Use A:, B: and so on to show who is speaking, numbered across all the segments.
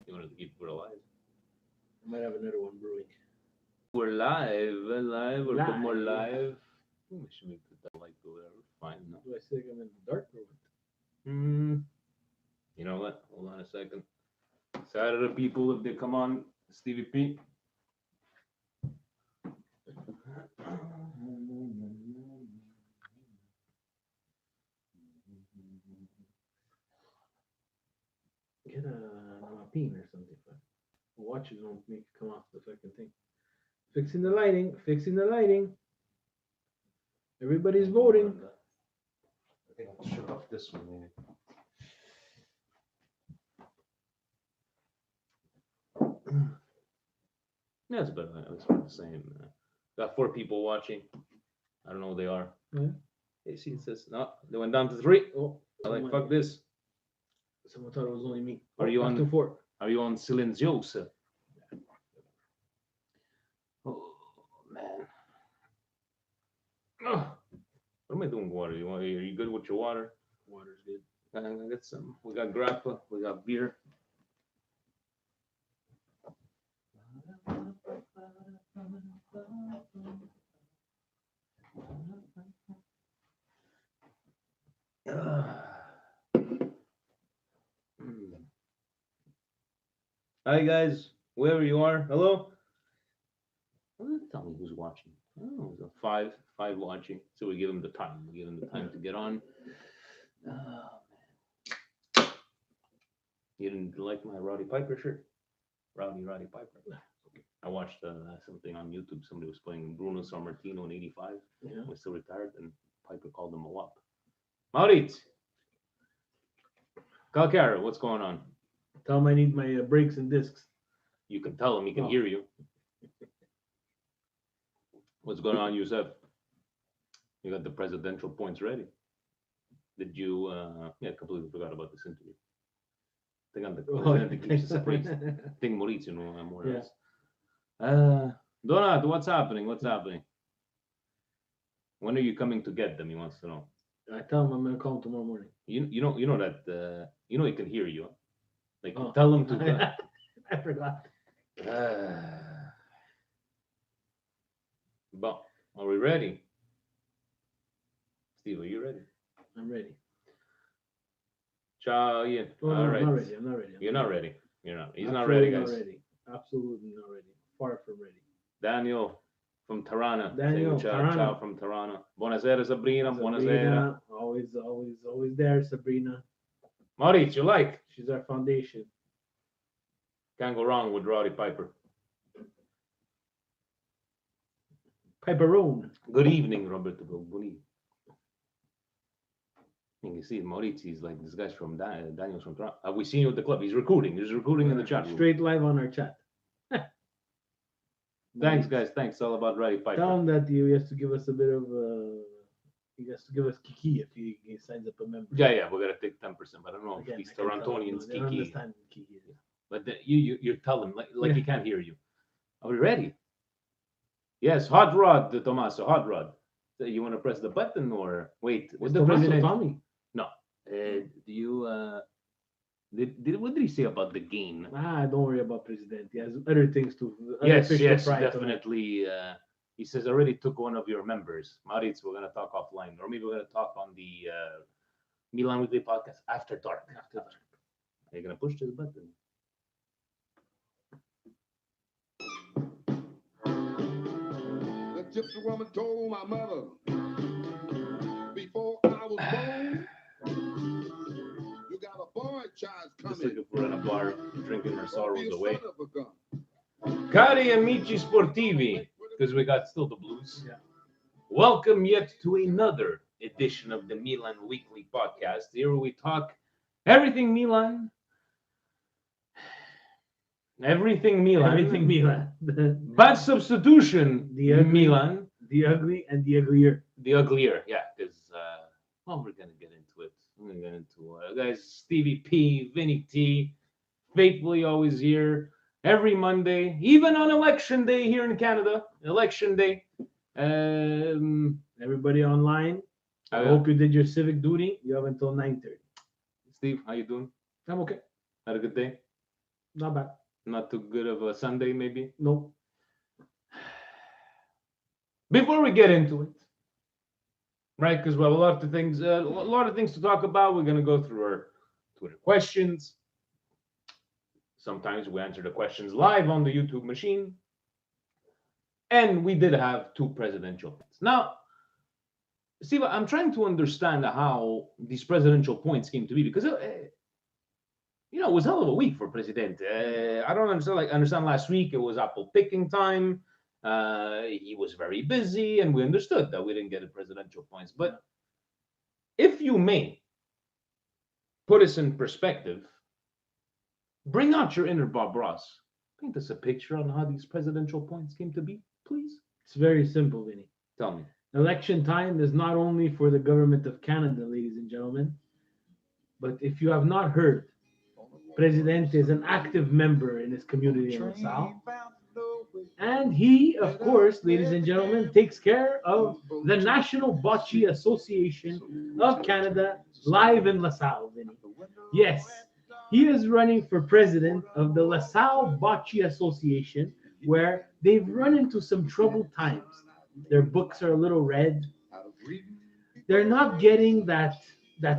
A: You wanted to keep it alive.
B: I might have another one brewing.
A: We're live. We're a bit more
B: Live.
A: live. We should make that light go there. Fine. No.
B: Do I say I'm in the dark or what?
A: You know what? Hold on a second. Saturday people, if they come on, Stevie P.
B: Get a pin or something. Watches don't make it come off the fucking thing. Fixing the lighting. Fixing the lighting. Everybody's voting.
A: I think I'll shut off this one. Maybe. Yeah, it's about the same. Got 4 people watching. I don't know who they are.
B: Yeah.
A: Hey, see, it says no. They went down to 3.
B: Oh,
A: I like fuck this.
B: someone thought it was only me.
A: Are you
B: back
A: on
B: to 4?
A: Are you on Silenziosa? Oh man. Oh, what am I doing with water? Are you good with your water?
B: Water's good.
A: I got some. We got grappa. We got beer. Hi guys, wherever you are. Hello. Tell me who's watching. Oh, there's a five watching. So we give them the time. We give them the time to get on. Oh, man. You didn't like my Roddy Piper shirt? Roddy Piper. I watched something on YouTube. Somebody was playing Bruno Sammartino in '85.
B: Yeah.
A: Was still retired, and Piper called him a wop. Maurits, Calcara, what's going on?
B: Tell him I need my brakes and discs.
A: You can tell him. He can hear you. What's going on, Yusef? You got the presidential points ready. Did you? Yeah, completely forgot about this interview. I think I'm the president that keeps the surprise. I think Maurizio knows more or less. Donat, what's happening? What's happening? When are you coming to get them? He wants to know.
B: I tell him I'm gonna call him tomorrow morning.
A: You know that he can hear you. Like tell him to.
B: I forgot.
A: But are we ready? Steve, are you ready?
B: I'm ready.
A: Ciao, Ian.
B: Oh, no,
A: All right.
B: I'm not ready. I'm not ready.
A: You're not ready. You're not. He's not
B: Absolutely
A: ready, guys.
B: Not ready. Absolutely not ready. Far from ready.
A: Daniel from Tirana.
B: Daniel,
A: ciao,
B: Tirana.
A: ciao from Tirana. Buonasera, Sabrina. Buonasera.
B: Always there, Sabrina.
A: Maurice, you like?
B: She's our foundation.
A: Can't go wrong with Roddy Piper.
B: Piperone.
A: Good evening, Roberto Boni. You can see Maurice, he's like, this guy's from Daniel's from Toronto. Have we seen you at the club? He's recruiting. He's recruiting in the chat room.
B: Straight live on our chat.
A: Thanks, guys. Thanks. All about Roddy Piper.
B: Tell him that he has to give us a bit of. He has to give us kiki if he signs up a member.
A: Yeah. We're gonna take 10%. But I don't know if these Torontonians
B: kiki. Understand kiki.
A: But you tell him like he can't hear you. Are we ready? Yes, hot rod, Tommaso, hot rod. So you want to press the button or wait? What's the president?
B: Tommy.
A: No. Do you? What did he say about the game?
B: Don't worry about president. He has other things to.
A: Yes, definitely. He says already took one of your members. Maritz, we're gonna talk offline, or maybe we're gonna talk on the Milan Weekly podcast after dark. After dark. Are you gonna push this button?
C: The gypsy woman told my mother before I was born, you got a boy child coming.
A: Just like if we're in a bar drinking our sorrows away. Cari amici sportivi, because we got still the blues.
B: Yeah.
A: Welcome yet to another edition of the Milan Weekly podcast. Here we talk everything Milan. Everything Milan.
B: Everything Milan.
A: Bad substitution.
B: The ugly,
A: Milan.
B: The ugly and the uglier.
A: The uglier, yeah. Because we're gonna get into it. We're gonna get into guys. Stevie P, Vinny T, faithfully always here every Monday, even on election day here in Canada. Election day.
B: Everybody online. I hope you did your civic duty. You have until 9:30.
A: Steve, how you doing?
B: I'm okay.
A: Had a good day.
B: Not bad.
A: Not too good of a Sunday, maybe.
B: Nope.
A: Before we get into it, right? Because we have a lot of things to talk about. We're gonna go through our Twitter questions. Sometimes we answer the questions live on the YouTube machine, and we did have two presidential points. Now, Steve, I'm trying to understand how these presidential points came to be because it was a hell of a week for President. I don't understand. Like, understand last week it was apple picking time. He was very busy, and we understood that we didn't get the presidential points. But if you may put us in perspective, bring out your inner Bob Ross. Paint us a picture on how these presidential points came to be, please.
B: It's very simple, Vinny.
A: Tell me.
B: Election time is not only for the government of Canada, ladies and gentlemen, but if you have not heard, President is an active member in his community in LaSalle. And he, of course, ladies and gentlemen, takes care of the National Bocce Association of Canada live in LaSalle, Vinny. Yes, he is running for president of the LaSalle Bocce Association, where they've run into some troubled times. Their books are a little red. They're not getting that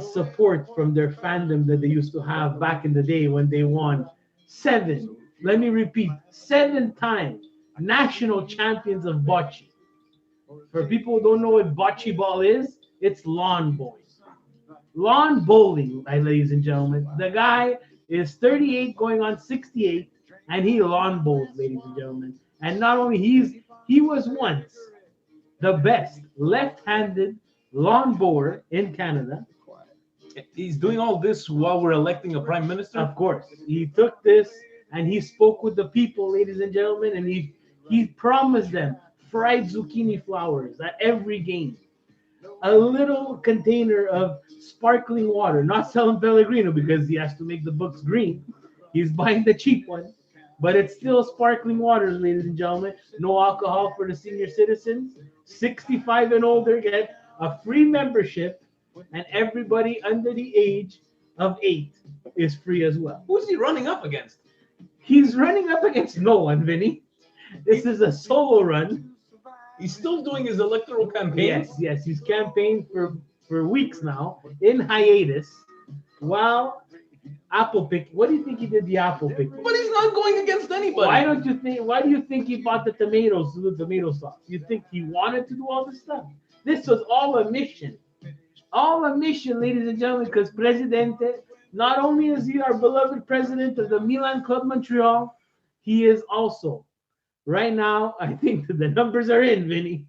B: support from their fandom that they used to have back in the day when they won seven. Let me repeat, 7 times national champions of bocce. For people who don't know what bocce ball is, it's lawn bowling. Lawn bowling, ladies and gentlemen. The guy is 38 going on 68, and he lawn bowls, ladies and gentlemen. And not only he was once the best left-handed lawn bowler in Canada.
A: He's doing all this while we're electing a prime minister?
B: Of course, he took this and he spoke with the people, ladies and gentlemen, and he promised them fried zucchini flowers at every game. A little container of sparkling water, not selling Pellegrino because he has to make the books green. He's buying the cheap one, but it's still sparkling waters, ladies and gentlemen. No alcohol for the senior citizens. 65 and older get a free membership, and everybody under the age of 8 is free as well.
A: Who's he running up against?
B: He's running up against no one, Vinny. This is a solo run.
A: He's still doing his electoral campaign?
B: Yes, he's campaigned for weeks now in hiatus while apple pick. What do you think he did the apple pick?
A: But he's not going against anybody.
B: Why do you think he bought the tomatoes to the tomato sauce? You think he wanted to do all this stuff? This was all a mission. All a mission, ladies and gentlemen, because Presidente, not only is he our beloved president of the Milan Club Montreal, he is also, right now, I think that the numbers are in, Vinny.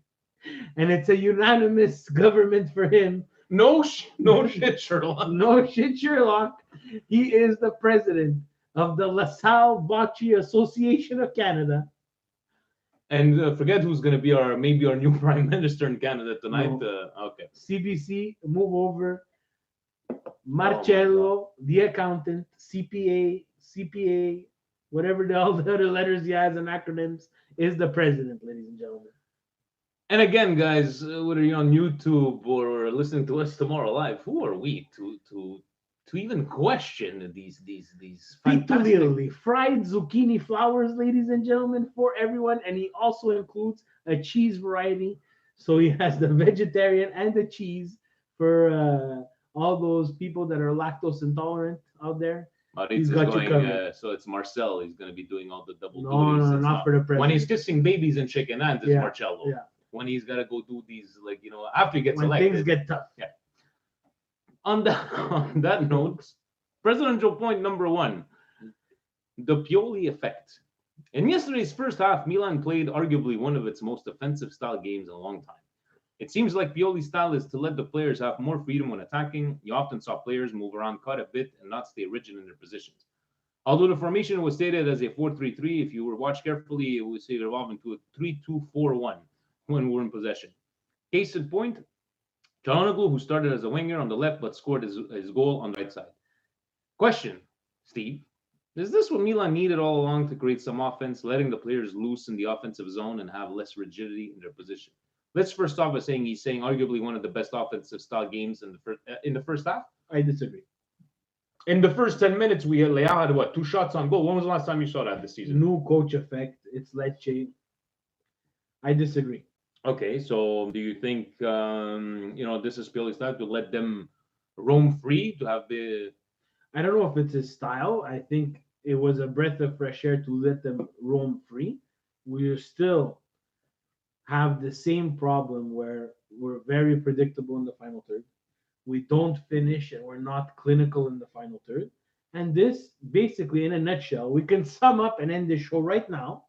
B: And it's a unanimous government for him.
A: No shit, Sherlock.
B: No shit, Sherlock. He is the president of the LaSalle Bocce Association of Canada.
A: And forget who's going to be our new prime minister in Canada tonight.
B: No.
A: Okay.
B: CBC, move over. Marcello, the accountant, CPA, whatever all the other letters he has and acronyms, is the president, ladies and gentlemen.
A: And again, guys, whether you're on YouTube or listening to us tomorrow live, who are we to even question these fantastic
B: Pitulili, fried zucchini flowers, ladies and gentlemen, for everyone. And he also includes a cheese variety. So he has the vegetarian and the cheese for all those people that are lactose intolerant out there.
A: He's got you covered. So it's Marcel. He's going to be doing all the double duties.
B: No, not for the president.
A: When he's kissing babies and shaking hands, it's Marcello.
B: Yeah.
A: When he's got to go do these, after he gets
B: when
A: elected.
B: Things get tough.
A: Yeah. On that note, presidential point number 1, the Pioli effect. In yesterday's first half, Milan played arguably one of its most offensive style games in a long time. It seems like Pioli's style is to let the players have more freedom when attacking. You often saw players move around quite a bit and not stay rigid in their positions. Although the formation was stated as a 4-3-3, if you were watched carefully, it would say it evolved into a 3-2-4-1 when we're in possession. Case in point, Çalhanoğlu, who started as a winger on the left but scored his goal on the right side. Question, Steve. Is this what Milan needed all along to create some offense, letting the players loose in the offensive zone and have less rigidity in their position? Let's first off by saying he's saying arguably one of the best offensive style games in the first half.
B: I disagree.
A: In the first 10 minutes, Leao had what, 2 shots on goal. When was the last time you saw that this season?
B: New coach effect. It's Lecce. I disagree.
A: Okay, so do you think this is Pioli's time to let them roam free to have the?
B: I don't know if it's his style. I think it was a breath of fresh air to let them roam free. We still have the same problem where we're very predictable in the final third. We don't finish and we're not clinical in the final third. And this, basically, in a nutshell, we can sum up and end this show right now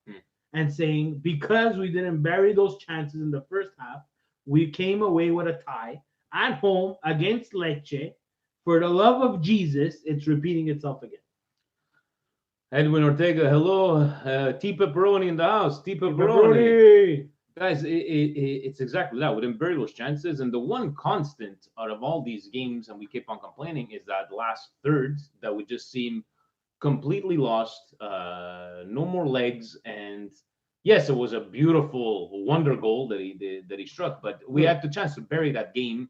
B: and saying because we didn't bury those chances in the first half, we came away with a tie at home against Lecce. For the love of Jesus, it's repeating itself again.
A: Edwin Ortega, hello. T Pepperoni in the house. T Pepperoni.
B: Pepperoni.
A: Guys, it's exactly that. We didn't bury those chances. And the one constant out of all these games, and we keep on complaining, is that last third that we just seem completely lost. No more legs. And yes, it was a beautiful wonder goal that he struck, but we had the chance to bury that game.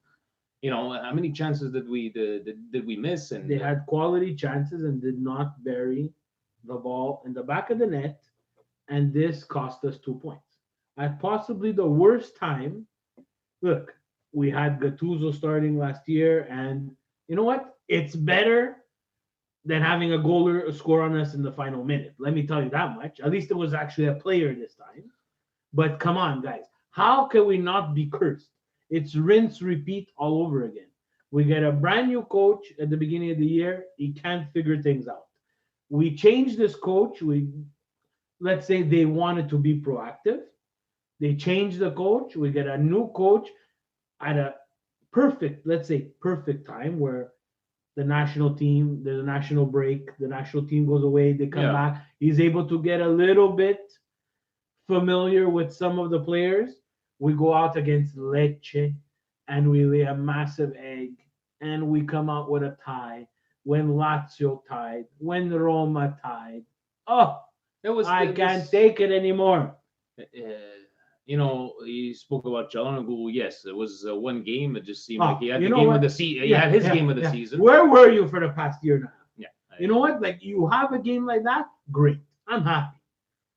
A: How many chances did we miss? And
B: They had quality chances and did not bury the ball in the back of the net, and this cost us 2 points. At possibly the worst time, look, we had Gattuso starting last year, and you know what? It's better than having a goaler score on us in the final minute. Let me tell you that much. At least it was actually a player this time. But come on, guys. How can we not be cursed? It's rinse, repeat all over again. We get a brand new coach at the beginning of the year. He can't figure things out. We change this coach. Let's say they wanted to be proactive. They change the coach. We get a new coach at a perfect, let's say, perfect time where there's a national break, the national team goes away, they come back. He's able to get a little bit familiar with some of the players. We go out against Lecce and we lay a massive egg and we come out with a tie when Lazio tied, when Roma tied. Oh, I can't take it anymore.
A: He spoke about Çalhanoğlu. Yes, it was one game. It just seemed like he had the game of the season. He had his game of the season.
B: Where were you for the past year and a half?
A: Yeah.
B: You know what? Like, you have a game like that? Great. I'm happy.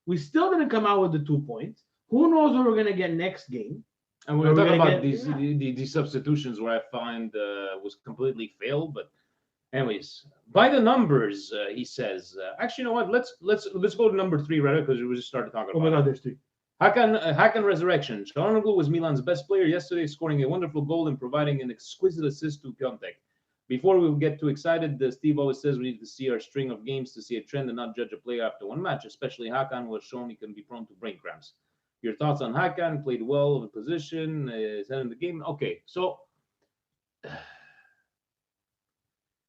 B: We still didn't come out with the 2 points. Who knows what we're going to get next game?
A: And we're talking about these substitutions where I find was completely failed. But anyways, by the numbers, he says. Actually, you know what? Let's go to number 3 right because we just started talking about.
B: Oh my God, there's 3.
A: Hakan Resurrection. Çalhanoğlu was Milan's best player yesterday, scoring a wonderful goal and providing an exquisite assist to Piontek. Before we get too excited, Steve always says we need to see our string of games to see a trend and not judge a player after one match, especially Hakan was shown he can be prone to brain cramps. Your thoughts on Hakan? Played well in position, is head in the game. Okay, so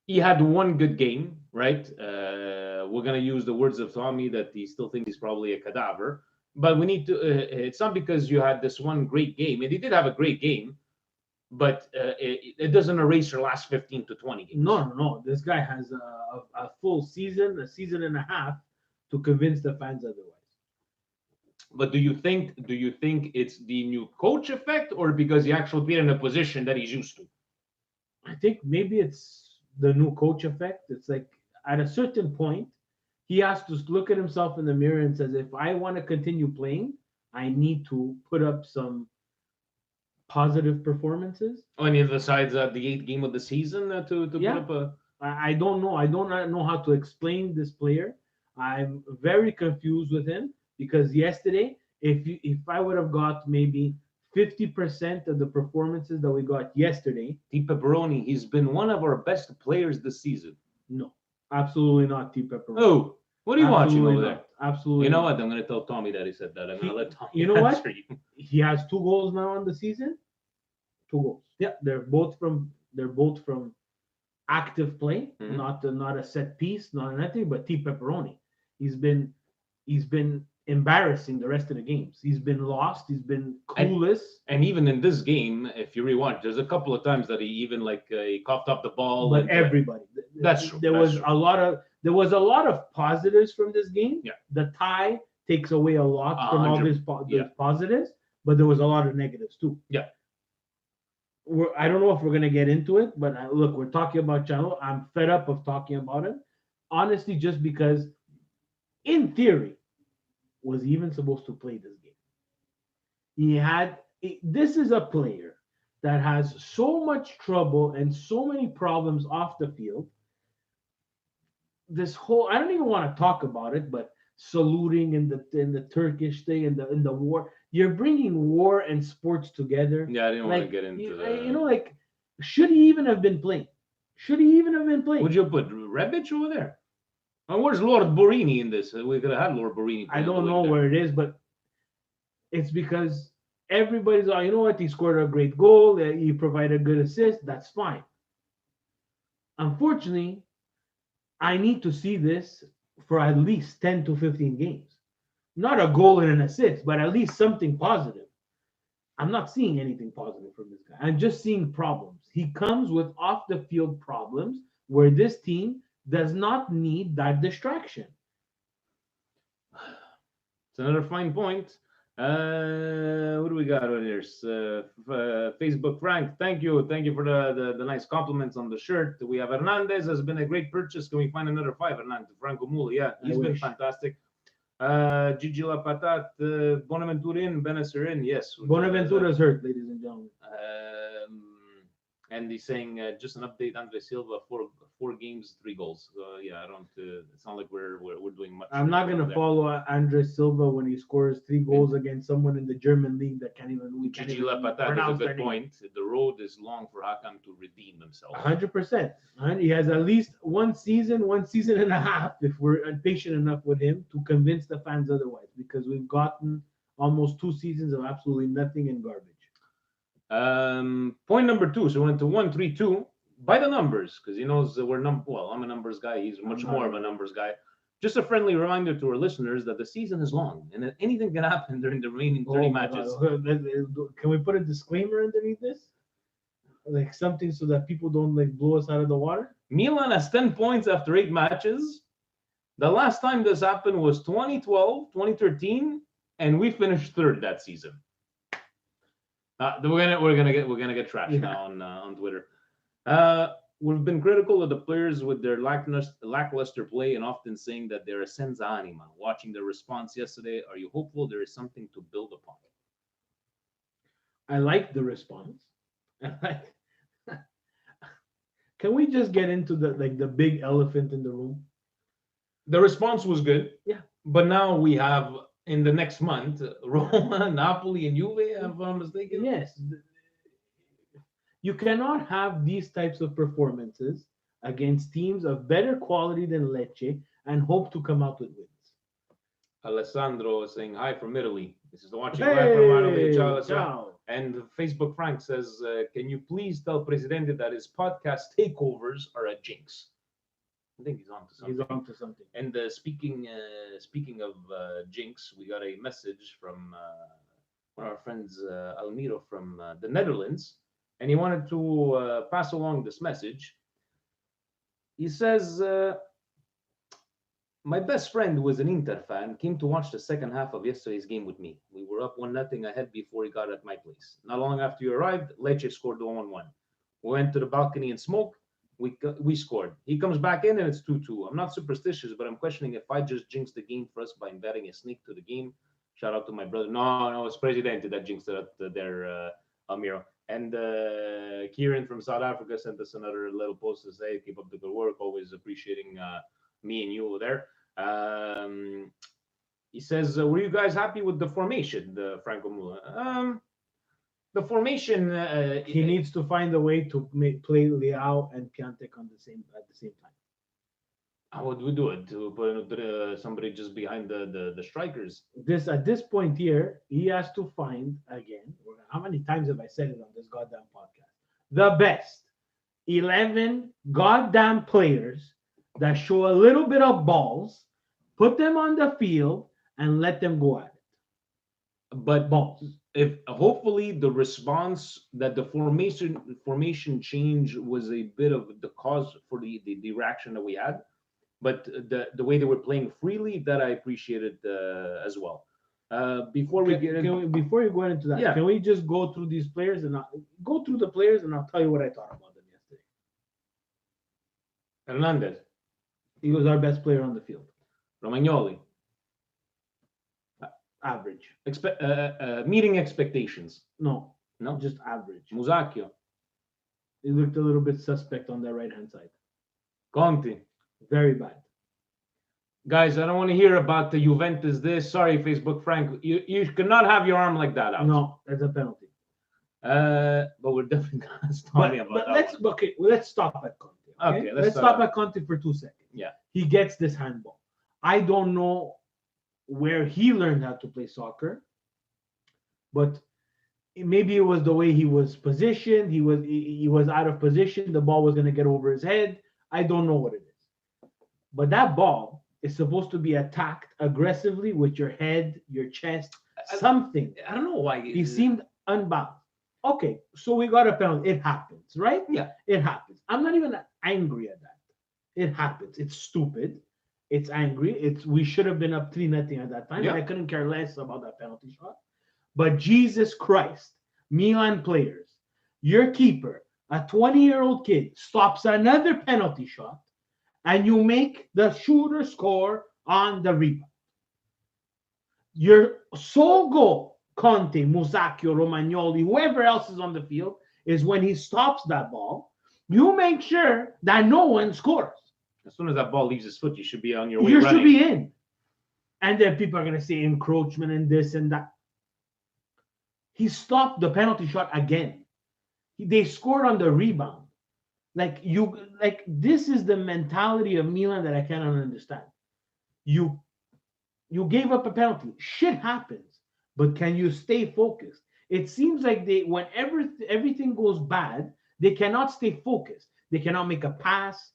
A: he had one good game, right? We're going to use the words of Tommy that he still thinks he's probably a cadaver. But we need to. It's not because you had this one great game, and he did have a great game, but it doesn't erase your last 15 to 20 games.
B: No. This guy has a full season, a season and a half, to convince the fans otherwise.
A: But do you think it's the new coach effect, or because he actually been in a position that he's used to?
B: I think maybe it's the new coach effect. It's like at a certain point, he has to look at himself in the mirror and says, if I want to continue playing, I need to put up some positive performances.
A: Oh, and he decides the 8th game of the season to put up a.
B: I don't know. I don't know how to explain this player. I'm very confused with him because yesterday, if I would have got maybe 50% of the performances that we got yesterday.
A: T Pepperoni, he's been one of our best players this season.
B: No, absolutely not T Pepperoni.
A: Oh, what are you watching over there?
B: Absolutely.
A: You know what? I'm going to tell Tommy that he said that. I'm going to let Tommy.
B: You know what? He has 2 goals now on the season. 2 goals. Yeah, they're both from active play, not a set piece, not anything. But T Pepperoni, he's been embarrassing the rest of the games. He's been lost. He's been clueless.
A: And even in this game, if you rewatch, there's a couple of times that he even he coughed up the ball.
B: But everybody,
A: that's true.
B: There was a lot of positives from this game.
A: Yeah.
B: The tie takes away a lot from all these positives, but there was a lot of negatives too.
A: Yeah.
B: I don't know if we're gonna get into it, but look, we're talking about Chalo. I'm fed up of talking about it. Honestly, just because, in theory, was he even supposed to play this game? He had. This is a player that has so much trouble and so many problems off the field. This whole, I don't even want to talk about it, but saluting in the Turkish thing in the war. You're bringing war and sports together.
A: Yeah, I didn't want to
B: Like
A: get into
B: you know, like should he even have been playing? Should he even have been playing?
A: Would you put Rebic over there? And where's Lord Borini in this? We could have had Lord Borini.
B: I don't know where it is, but it's because everybody's like, you know what? He scored a great goal. He provided a good assist. That's fine. Unfortunately, I need to see this for at least 10 to 15 games. Not a goal and an assist, but at least something positive. I'm not seeing anything positive from this guy. I'm just seeing problems. He comes with off the field problems where this team does not need that distraction.
A: It's another fine point. What do we got on here? Facebook Frank, thank you for the nice compliments on the shirt. We have Hernandez has been a great purchase. Can we find another five? Hernandez, Franco Mula, yeah, he's been fantastic. Gigi La Patat, Bonaventura in, Benacer in, yes.
B: Bonaventura's hurt, ladies and gentlemen.
A: And he's saying just an update. Andre Silva, four games, 3 goals. Yeah, I don't. It's not like we're doing much.
B: I'm not gonna follow Andre Silva when he scores 3 goals against someone in the German league that can't even. We can't
A: Gigi
B: even
A: Lapata is a
B: pronounce
A: good
B: their name.
A: point. The road is long for Hakan to redeem himself.
B: 100%. He has at least one season and a half, if we're patient enough with him, to convince the fans otherwise. Because we've gotten almost 2 seasons of absolutely nothing and garbage.
A: Point number 2. So we went to 1, 3, 2 by the numbers because he knows that we're well, I'm a numbers guy. He's much more of a numbers guy. Just a friendly reminder to our listeners that the season is long and that anything can happen during the remaining 30 matches.
B: Can we put a disclaimer underneath this? Like something so that people don't like blow us out of the water?
A: Milan has 10 points after 8 matches. The last time this happened was 2012, 2013, and we finished 3rd that season. We're gonna get trashed now on Twitter. We've been critical of the players with their lackluster play and often saying that they're a senza anima. Watching their response yesterday, are you hopeful there is something to build upon?
B: I like the response. Can we just get into the big elephant in the room?
A: The response was good.
B: Yeah.
A: But now we have in the next month Roma, Napoli, and Juve, if I'm mistaken.
B: Yes. You cannot have these types of performances against teams of better quality than Lecce and hope to come out with wins.
A: Alessandro is saying hi from Italy. This is watching
B: Hey,
A: live from Italy. Ciao,
B: ciao.
A: And Facebook Frank says, can you please tell Presidente that his podcast takeovers are a jinx? I think he's on to something.
B: He's on to something.
A: And speaking of jinx, we got a message from one of our friends, Almiro from the Netherlands, and he wanted to pass along this message. He says, my best friend, who is an Inter fan, came to watch the second half of yesterday's game with me. We were up 1-0 ahead before he got at my place. Not long after you arrived, Lecce scored the 1-1. We went to the balcony and smoked. We scored. He comes back in and it's 2-2. I'm not superstitious, but I'm questioning if I just jinxed the game for us by embedding a sneak to the game. Shout out to my brother. No, it's Presidente that jinxed it there, Almiro. And Kieran from South Africa sent us another little post to say, keep up the good work. Always appreciating me and you over there. He says, were you guys happy with the formation, the Franco Mula? The formation.
B: He needs to find a way to play Leao and Piatek at the same time.
A: How would we do it? To put somebody just behind the strikers?
B: At this point here, he has to find again. How many times have I said it on this goddamn podcast? The best 11 goddamn players that show a little bit of balls, put them on the field, and let them go at it.
A: But
B: balls.
A: If hopefully the response that the formation change was a bit of the cause for the reaction that we had, but the way they were playing freely, that I appreciated as well. Before we get into
B: before you go into that,
A: Yeah.
B: can we just go through these players and go through the players and I'll tell you what I thought about them yesterday.
A: Hernandez,
B: He was our best player on the field.
A: Romagnoli,
B: Average.
A: meeting expectations.
B: No,
A: No,
B: just average.
A: Musacchio,
B: He looked a little bit suspect on that right hand side.
A: Conti.
B: Very bad.
A: Guys, I don't want to hear about the Juventus this. Sorry, Facebook Frank. You cannot have your arm like that out.
B: No, that's a penalty.
A: But we're definitely gonna stop about
B: But
A: that.
B: let's stop at Conte.
A: Okay,
B: let's stop at Conte for 2 seconds.
A: Yeah.
B: He gets this handball. I don't know where he learned how to play soccer, but maybe it was the way he was positioned. He was out of position. The ball was going to get over his head. I don't know what it is. But that ball is supposed to be attacked aggressively with your head, your chest, something.
A: I don't know why
B: He seemed unbalanced. Okay, so we got a penalty. It happens, right?
A: Yeah.
B: It happens. I'm not even angry at that. It happens. It's stupid. It's angry. We should have been up 3-0 at that time.
A: Yeah.
B: I couldn't care less about that penalty shot. But Jesus Christ, Milan players, your keeper, a 20-year-old kid, stops another penalty shot, and you make the shooter score on the rebound. Your sole goal, Conte, Musacchio, Romagnoli, whoever else is on the field, is when he stops that ball, you make sure that no one scores.
A: As soon as that ball leaves his foot, you should be on your way.
B: You
A: running.
B: should be in. And then people are going to say encroachment and this and that. He stopped the penalty shot again. They scored on the rebound. This is the mentality of Milan that I cannot understand. You gave up a penalty. Shit happens. But can you stay focused? It seems like whenever everything goes bad, they cannot stay focused. They cannot make a pass.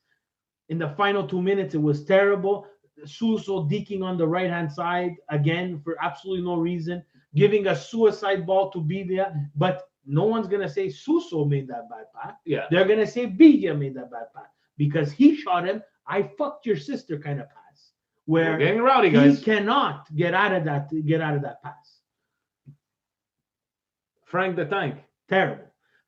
B: In the final 2 minutes, it was terrible. Suso deking on the right-hand side again for absolutely no reason, giving a suicide ball to Biglia, but no one's going to say Suso made that bad pass.
A: Yeah.
B: They're going to say Biglia made that bad pass because he shot him, I fucked your sister kind of pass, where
A: We're getting rowdy, guys.
B: he cannot get out of that pass.
A: Frank the Tank.
B: Terrible.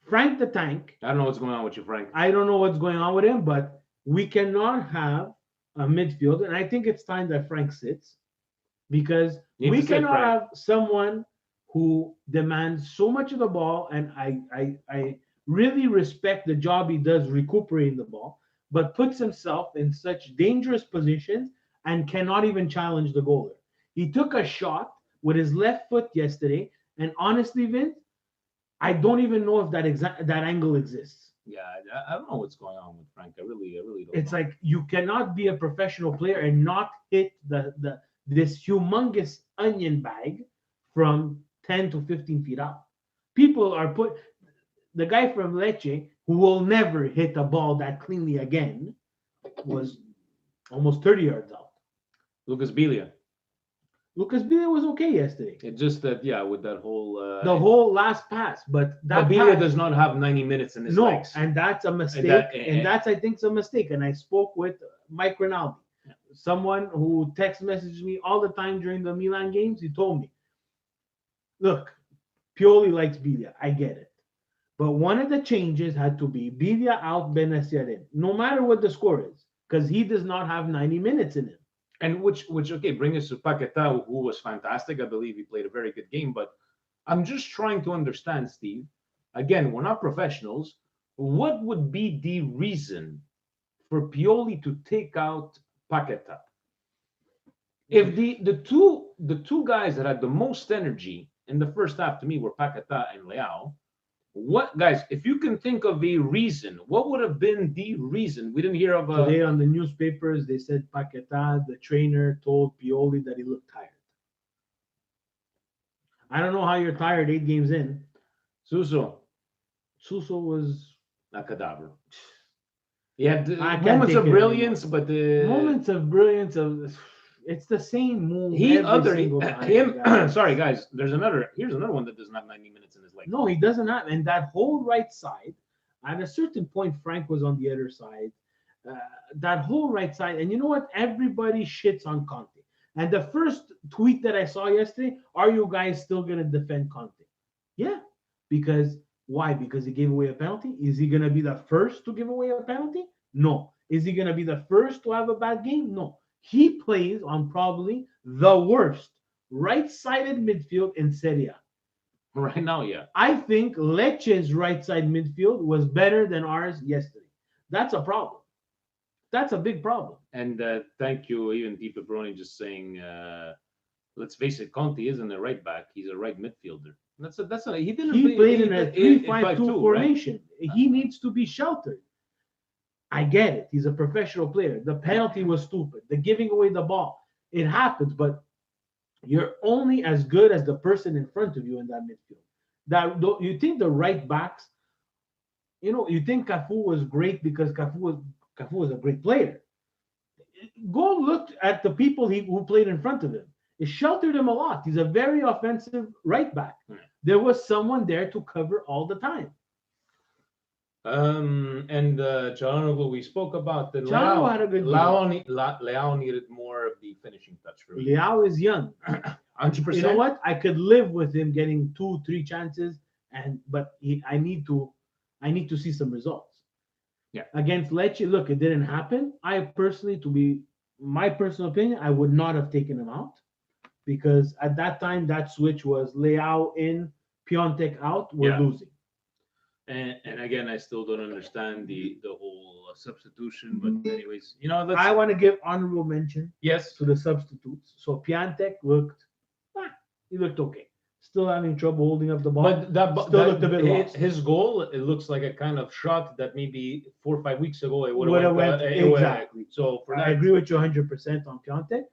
B: Frank the Tank,
A: I don't know what's going on with you, Frank.
B: I don't know what's going on with him, but we cannot have a midfield, and I think it's time that Frank sits because we cannot have someone who demands so much of the ball, and I really respect the job he does recuperating the ball, but puts himself in such dangerous positions and cannot even challenge the goalie. He took a shot with his left foot yesterday, and honestly, Vince, I don't even know if that angle exists.
A: Yeah, I don't know what's going on with Frank. I really don't.
B: It's
A: know.
B: like you cannot be a professional player and not hit this humongous onion bag from 10 to 15 feet out. People are the guy from Lecce who will never hit a ball that cleanly again was almost 30 yards out.
A: Lucas Biglia.
B: Lucas Biglia was okay yesterday.
A: It's just that, with that whole
B: the whole last pass, but that
A: Biglia
B: pass,
A: does not have 90 minutes in his legs.
B: and that's a mistake, that's I think a mistake. And I spoke with Mike Rinaldi, someone who text messages me all the time during the Milan games. He told me, look, Pioli likes Biglia. I get it. But one of the changes had to be Biglia out, Benassia in, no matter what the score is, because he does not have 90 minutes in him.
A: And which bring us to Paquetá, who was fantastic. I believe he played a very good game. But I'm just trying to understand, Steve. Again, we're not professionals. What would be the reason for Pioli to take out Paquetá? If the two guys that had the most energy in the first half to me were Paquetá and Leao. What, guys, if you can think of a reason, what would have been the reason? We didn't hear of a...
B: Today on the newspapers, they said Paquetá, the trainer, told Pioli that he looked tired. I don't know how you're tired 8 games in.
A: Suso
B: was
A: a cadaver. He had
B: I can't
A: moments
B: take
A: of
B: it
A: brilliance, but
B: moments of brilliance it's the same move.
A: Sorry, guys. Here's another one that doesn't have 90 minutes in his leg.
B: No, he doesn't have. And that whole right side, at a certain point, Frank was on the other side. That whole right side, and you know what? Everybody shits on Conte. And the first tweet that I saw yesterday, are you guys still going to defend Conte? Yeah. Because why? Because he gave away a penalty? Is he going to be the first to give away a penalty? No. Is he going to be the first to have a bad game? No. He plays on probably the worst right-sided midfield in Serie A.
A: Right now, yeah.
B: I think Lecce's right-side midfield was better than ours yesterday. That's a problem. That's a big problem.
A: And thank you, even Deep Brony, just saying. Let's face it, Conte isn't a right back; he's a right midfielder. He didn't.
B: He played in a 3-5-2
A: 5-2,
B: formation.
A: Right?
B: He needs to be sheltered. I get it. He's a professional player. The penalty was stupid. The giving away the ball, it happens, but you're only as good as the person in front of you in that midfield. That you think the right backs, you think Cafu was great because Cafu was a great player. Go look at the people who played in front of him. It sheltered him a lot. He's a very offensive right back. There was someone there to cover all the time.
A: And Çalhanoğlu, we spoke about the
B: Çalhanoğlu had a good
A: Leao needed more of the finishing touch for me.
B: Leao is young.
A: 100%.
B: You know what? I could live with him getting 2-3 chances, but I need to see some results.
A: Yeah.
B: Against Lecce, look, it didn't happen. I personally, to be my personal opinion, I would not have taken him out because at that time that switch was Leao in, Piontek out. We're losing.
A: And again, I still don't understand the whole substitution. But anyways,
B: I want to give honorable mention.
A: Yes.
B: To the substitutes. So Piontek looked okay. Still having trouble holding up the ball.
A: But that
B: looked a bit lost.
A: His goal, it looks like a kind of shot that maybe 4 or 5 weeks ago it would have
B: went exactly.
A: So
B: I agree with you 100% on Piontek.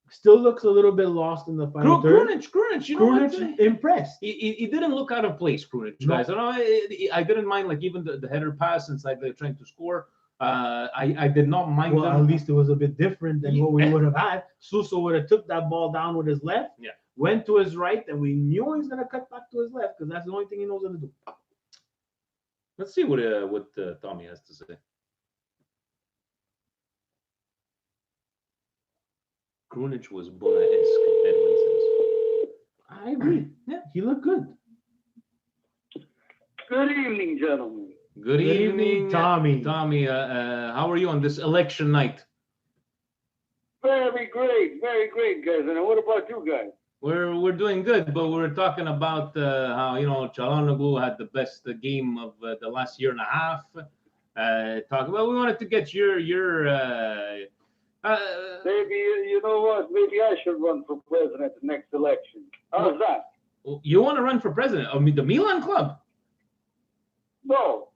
B: Still looks a little bit lost in the final third.
A: Krunic,
B: impressed.
A: He didn't look out of place, Krunic, guys. I didn't mind like even the header pass inside they're trying to score. I did not mind.
B: Well, at least it was a bit different than what we would have had. Suso would have took that ball down with his left.
A: Yeah.
B: Went to his right, and we knew he was going to cut back to his left because that's the only thing he knows how to do.
A: Let's see what Tommy has to say. Krunic was Bona-esque, Edwin says.
B: I agree. Yeah, he looked good.
D: Good evening, gentlemen.
A: Good evening,
B: Tommy.
A: Tommy, how are you on this election night?
D: Very great, guys. And what about you guys?
A: We're doing good, but we were talking about how Çalhanoğlu had the best game of the last year and a half. We wanted to get your
D: maybe you know what? Maybe I should run for president the next election. How's that?
A: You want to run for president of the Milan club?
D: No.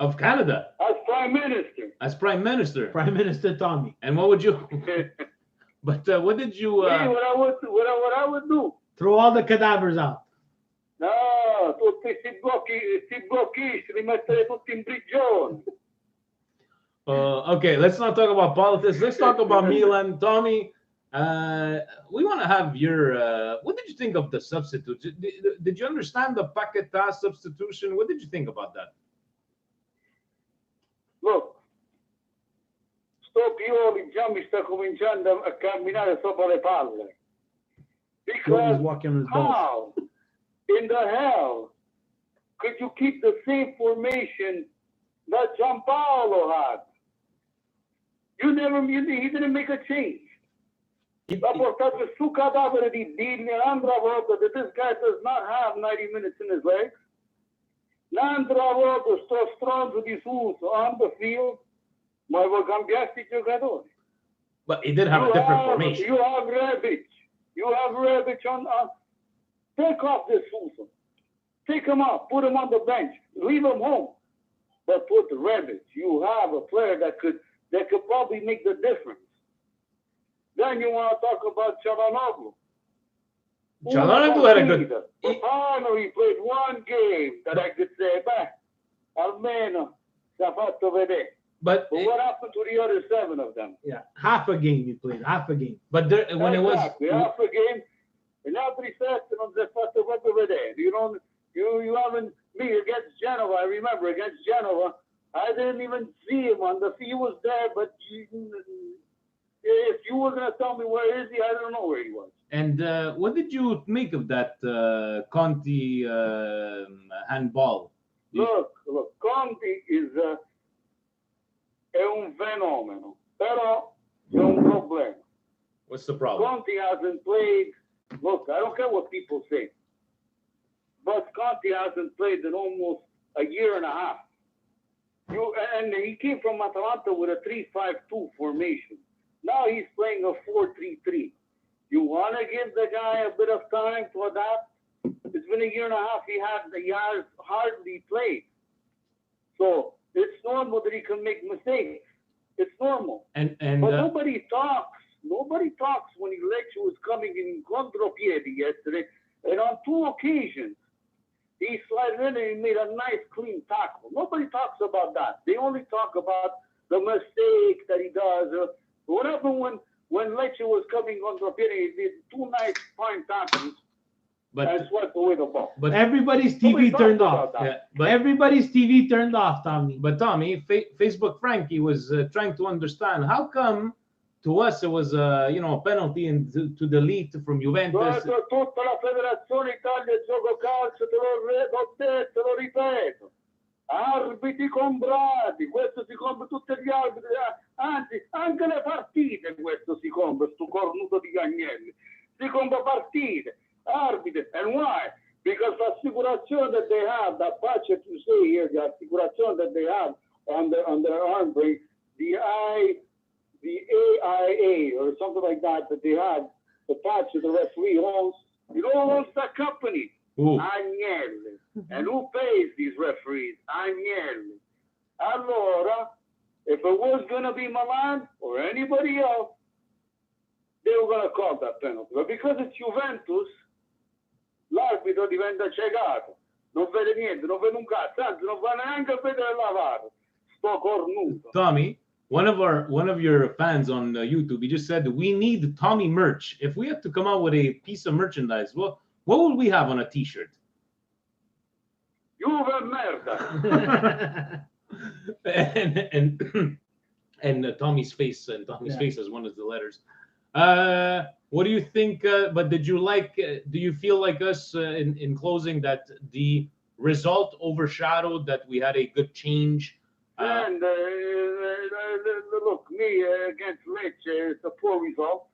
A: Of Canada.
D: As prime minister.
A: As prime minister.
B: Prime Minister Tommy.
A: And what would you? But what did you?
D: What I would do?
B: Throw all the cadavers out.
D: No, tutti sti blocchi, li mettere tutti in prigione.
A: Okay, let's not talk about politics. Let's talk about Milan. Tommy, we want to have your. What did you think of the substitute? Did you understand the Paquetá substitution? What did you think about that?
D: Look, sto Pioli già mi sta cominciando a camminare sopra le palle. Because
B: walking on his balls.
D: how in the hell could you keep the same formation that Gianpaolo had? He didn't make a change. Ha portato su cadavere di Digni un'altra volta that this guy does not have 90 minutes in his legs. L'altra volta sto stronzo di Suso on the field, ma voi cambiasti i giocatori.
A: But he did have a different formation.
D: You have Rebic on. Take off this Suso. Take him out. Put him on the bench. Leave him home. But put Rebic. You have a player that could probably make the difference. Then you want to talk about Çalhanoğlu.
A: Çalhanoğlu had a good.
D: Finally, he played one game that I could say, almeno si è fatto vedere.
A: But
D: what happened to the other 7 of them?
B: Yeah, half a game he played, half a game.
A: But when it was
D: half a game, and altri 7 non si è fatto proprio vedere. You haven't me against Genova. I remember against Genova, I didn't even see him on the field. He was there, but If you were gonna tell me where is he, I don't know where he was.
A: And what did you make of that Conti handball?
D: Look, Conti è un fenomeno, però c'è un problema.
A: What's the problem?
D: Conti hasn't played. Look, I don't care what people say, but Conti hasn't played in almost a year and a half. And he came from Atalanta with a 3-5-2 formation. Now he's playing a 4-3-3. You want to give the guy a bit of time to adapt? It's been a year and a half. He has hardly played. So it's normal that he can make mistakes. It's normal. But nobody talks. Nobody talks when Lecce was coming in contropiedi yesterday. And on 2 occasions, he slid in and he made a nice, clean tackle. Nobody talks about that. They only talk about the mistake that he does. What happened when Lecce was coming contropiedi? He did 2 nice, fine tackles. And swept away the ball.
B: But everybody's TV turned off.
A: Yeah,
B: but everybody's TV turned off, Tommy.
A: But Tommy, Facebook Frankie was trying to understand how come to us it was a penalty to delete from Juventus.
D: Tutta la Federazione Italia Gioco Calcio, te l'ho detto, te lo ripeto. Arbitri comprati, questo si compra tutti gli arbitri, anzi anche le partite questo si compra, sto cornuto di Agnelli. Si compra partite. Arbiter. And why? Because the assicurazione that they have, that patch that you see here, the assicurazione that they have on their arm brace, the AIA or something like that they have, the patch that the referee owns, it all owns that company. Agnelli. And who pays these referees? Agnelli. Allora, if it was going to be Milan or anybody else, they were going to call that penalty. But because it's Juventus, l'arbitro diventa ciecato, non vede niente, non vede un cazzo, anzi non va neanche a vedere la VAR. Sto cornuto.
A: Tommy, one of your fans on YouTube, he just said we need Tommy merch. If we have to come out with a piece of merchandise, well, what would we have on a T-shirt?
D: Juve merda.
A: and Tommy's face face as one of the letters. What do you think? But did you like? Do you feel like us in closing that the result overshadowed that we had a good change?
D: And look, me against Lecce, it's a poor result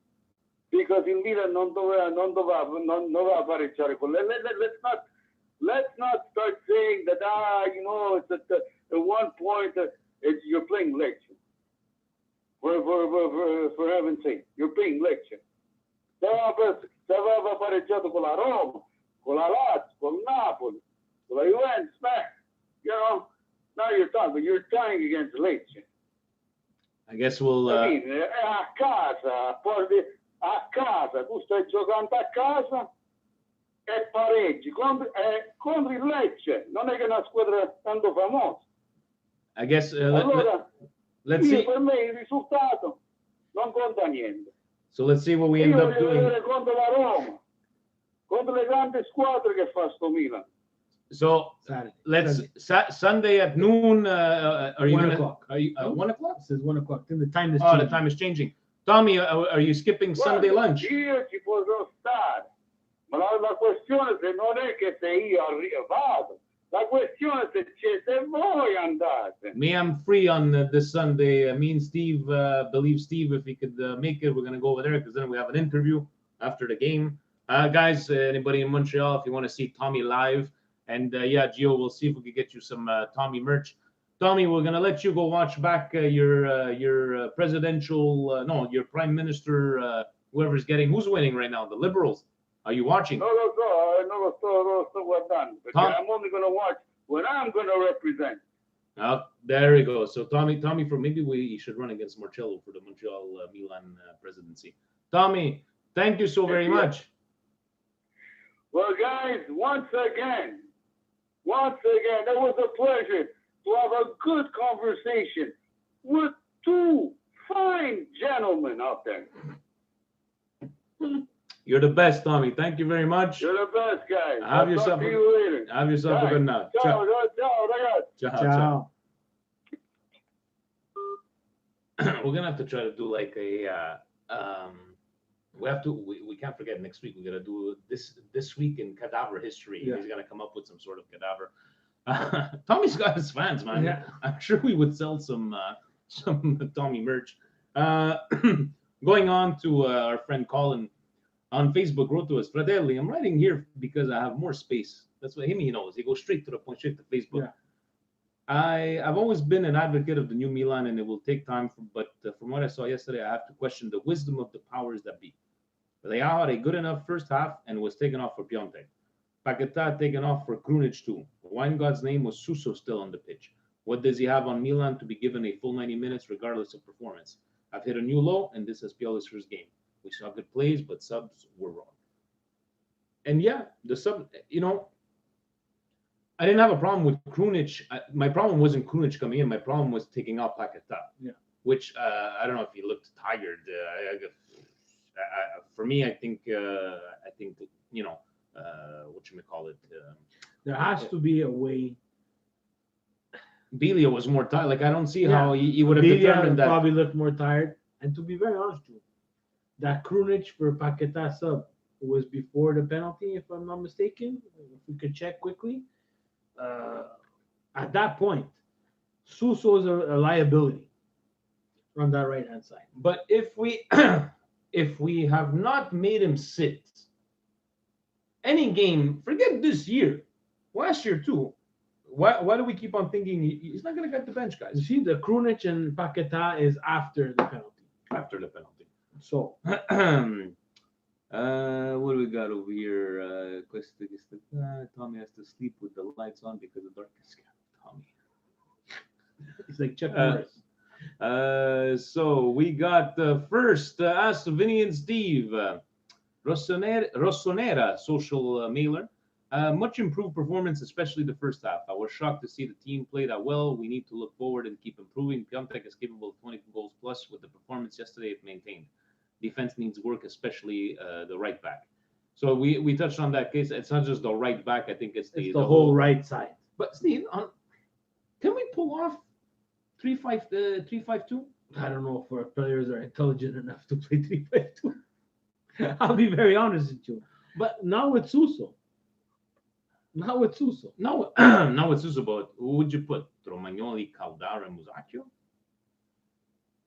D: because in Milan non doveva pareggiare con let's not start saying that it's at one point you're playing Lecce. For heaven's sake, you're playing Lecce. Se aveva pareggiato con la Roma, con la Lazio, con Napoli, con la Juventus, now you're tying against Lecce.
A: I guess we'll.
D: A casa, tu stai giocando a casa e pareggi contro il Lecce, non è che è una squadra tanto famosa.
A: I guess.
D: Allora,
A: let's see.
D: Per me il risultato non conta niente.
A: So let's see what we end up doing.
D: Contro la Roma, contro le grandi squadre che fa sto Milan.
A: So Sunday at noon. Are you
B: 1 o'clock?
A: Are you 1 o'clock?
B: It says 1 o'clock. Then the time is
A: changing. The time is changing. Tommy, are you skipping Sunday lunch?
D: Io ci posso stare, ma la questione non è che se io vado. La questione se voi andate.
A: Me, I'm free on this Sunday. Me and Steve, believe Steve, if he could make it, we're going to go over there because then we have an interview after the game. Guys, anybody in Montreal, if you want to see Tommy live, and Gio, we'll see if we can get you some Tommy merch. Tommy, we're going to let you go watch back your presidential, your prime minister, whoever's who's winning right now, the Liberals. Are you watching?
D: Non lo sto guardando, perché I'm only going to watch when I'm going to represent.
A: There we go. So Tommy, maybe we should run against Marcello for the Montreal Milan presidency. Tommy, thank you so very much.
D: Well, guys, once again, it was a pleasure to have a good conversation with 2 fine gentlemen out there.
A: You're the best, Tommy. Thank you very much.
D: You're the best, guys.
A: Have yourself
D: talk to you later.
A: Have yourself a good night.
D: Ciao, ragazzi.
A: Ciao. We're gonna have to try to do like a we have to. We can't forget next week. We got to do this week in cadaver history.
B: Yeah.
A: He's gonna come up with some sort of cadaver. Tommy's got his fans, man.
B: Yeah.
A: I'm sure we would sell some Tommy merch. Going on to our friend Colin on Facebook wrote to us, Fratelli, I'm writing here because I have more space. That's what he knows. He goes straight to the point, straight to Facebook.
B: Yeah.
A: I've always been an advocate of the new Milan, and it will take time. But from what I saw yesterday, I have to question the wisdom of the powers that be. They had a good enough first half and was taken off for Piontek. Paquetá taken off for Krunic too. Why in God's name was Suso still on the pitch? What does he have on Milan to be given a full 90 minutes regardless of performance? I've hit a new low, and this is Piola's first game. We saw good plays, but subs were wrong. And yeah, the sub, I didn't have a problem with Krunic. My problem wasn't Krunic coming in. My problem was taking out Paquetá.
B: Yeah.
A: Which I don't know if he looked tired. For me, I think what you may call it.
B: There has to be a way.
A: Belia was more tired. Like I don't see
B: Yeah.
A: how he would have
B: Belia
A: determined that.
B: probably looked more tired. And to be very honest with you, that Krunic for Paquetá sub was before the penalty, if I'm not mistaken. If we could check quickly. At that point, Suso is a liability on that right hand side.
A: But if we if we have not made him sit any game, forget this year, last year too. Why do we keep on thinking he's not going to get the bench,
B: You
A: guys?
B: see, the Krunic and Paquetá is after the penalty.
A: After the penalty.
B: So
A: What do we got over here? Tommy has to sleep with the lights on because of darkness. Tommy.
B: it's like Chuck Norris.
A: So we got first Ask Vinny and Steve. Rossonera social mailer. Much improved performance, especially the first half. I was shocked to see the team play that well. We need to look forward and keep improving. Piontek is capable of 20 goals plus with the performance yesterday it maintained. Defense needs work, especially the right back. So we touched on that case. It's not just the right back. I think it's
B: It's the whole right side.
A: But Steve, can we pull off 3-5-2?
B: I don't know if our players are intelligent enough to play 3-5-2. I'll be very honest with you. But not with Suso. Not with Suso.
A: No, not with Suso, but who would you put? Romagnoli, Caldara, and Musacchio?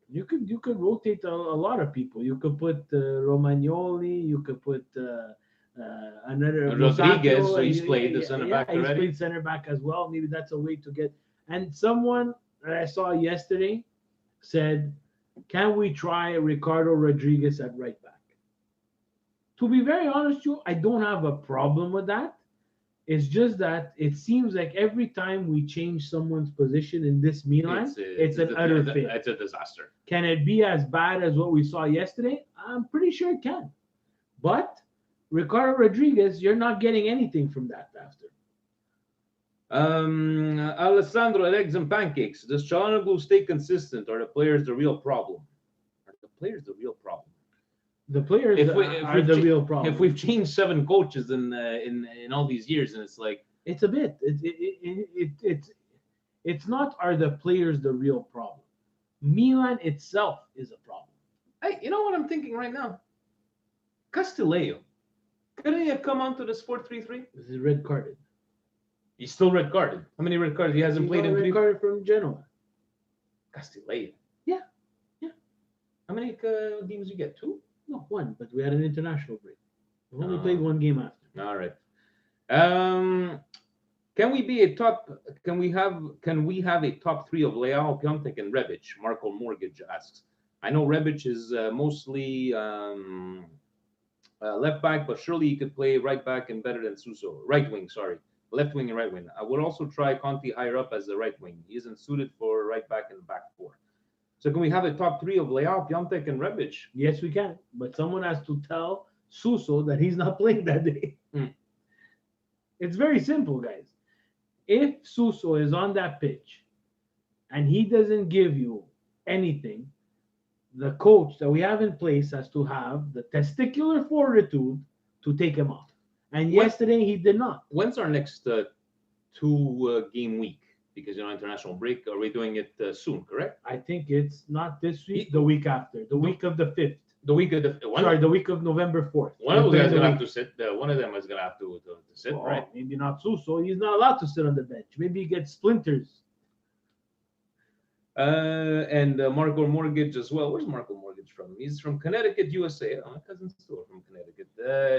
B: You could rotate a lot of people. You could put Romagnoli. You could put another
A: Rodriguez,
B: Musacchio.
A: so he's played the center back
B: He's
A: already.
B: played center back as well. Maybe that's a way to get. And someone that I saw yesterday said, "Can we try Ricardo Rodriguez at right back?" To be very honest with you, I don't have a problem with that. It's just that it seems like every time we change someone's position in this Milan, it's an utter fail.
A: It's a disaster.
B: Can it be as bad as what we saw yesterday? I'm pretty sure it can. But Ricardo Rodriguez, you're not getting anything from that after.
A: Alessandro, eggs and pancakes. Does Çalhanoğlu stay consistent? Are the players the real problem? Are the players the real problem?
B: The players are the real problem.
A: If we've changed 7 coaches in all these years, and it's like
B: it's a bit. It's not are the players the real problem. Milan itself is a problem.
A: Hey, you know what I'm thinking right now? Castillejo. Couldn't he have come onto the Sport 3-3?
B: This is red carded.
A: He's still red carded. How many red cards? He hasn't
B: He
A: played
B: got
A: in
B: red
A: 3.
B: carded from Genoa.
A: Castillejo.
B: Yeah.
A: How many games you get? 2?
B: No, 1, but we had an international break. We only
A: Oh.
B: played 1 game after.
A: All right. Can we have a top 3 of Leao, Piontek, and Rebic? Marco Mortgage asks. I know Rebic is mostly left back, but surely he could play right back and better than Suso. Right wing, sorry. Left wing and right wing. I would also try Conti higher up as the right wing. He isn't suited for right back and back 4. So can we have a top 3 of Leao, Piontek, and Rebic?
B: Yes, we can. But someone has to tell Suso that he's not playing that day. It's very simple, guys. If Suso is on that pitch and he doesn't give you anything, the coach that we have in place has to have the testicular fortitude to take him off. And yesterday he did not.
A: When's our next 2 game week? Because international break. Are we doing it soon? Correct.
B: I think it's not this week, the week after, the week of the 5th.
A: The week of the
B: the week of November 4th.
A: one of those guys
B: During the
A: gonna have
B: week.
A: to sit. One of them is gonna have to sit,
B: Oh,
A: right?
B: maybe not Suso. He's not allowed to sit on the bench. Maybe he gets splinters.
A: And Marco Mortgage as well. Where's Marco Mortgage from? He's from Connecticut, USA. Oh, my cousin's still from Connecticut.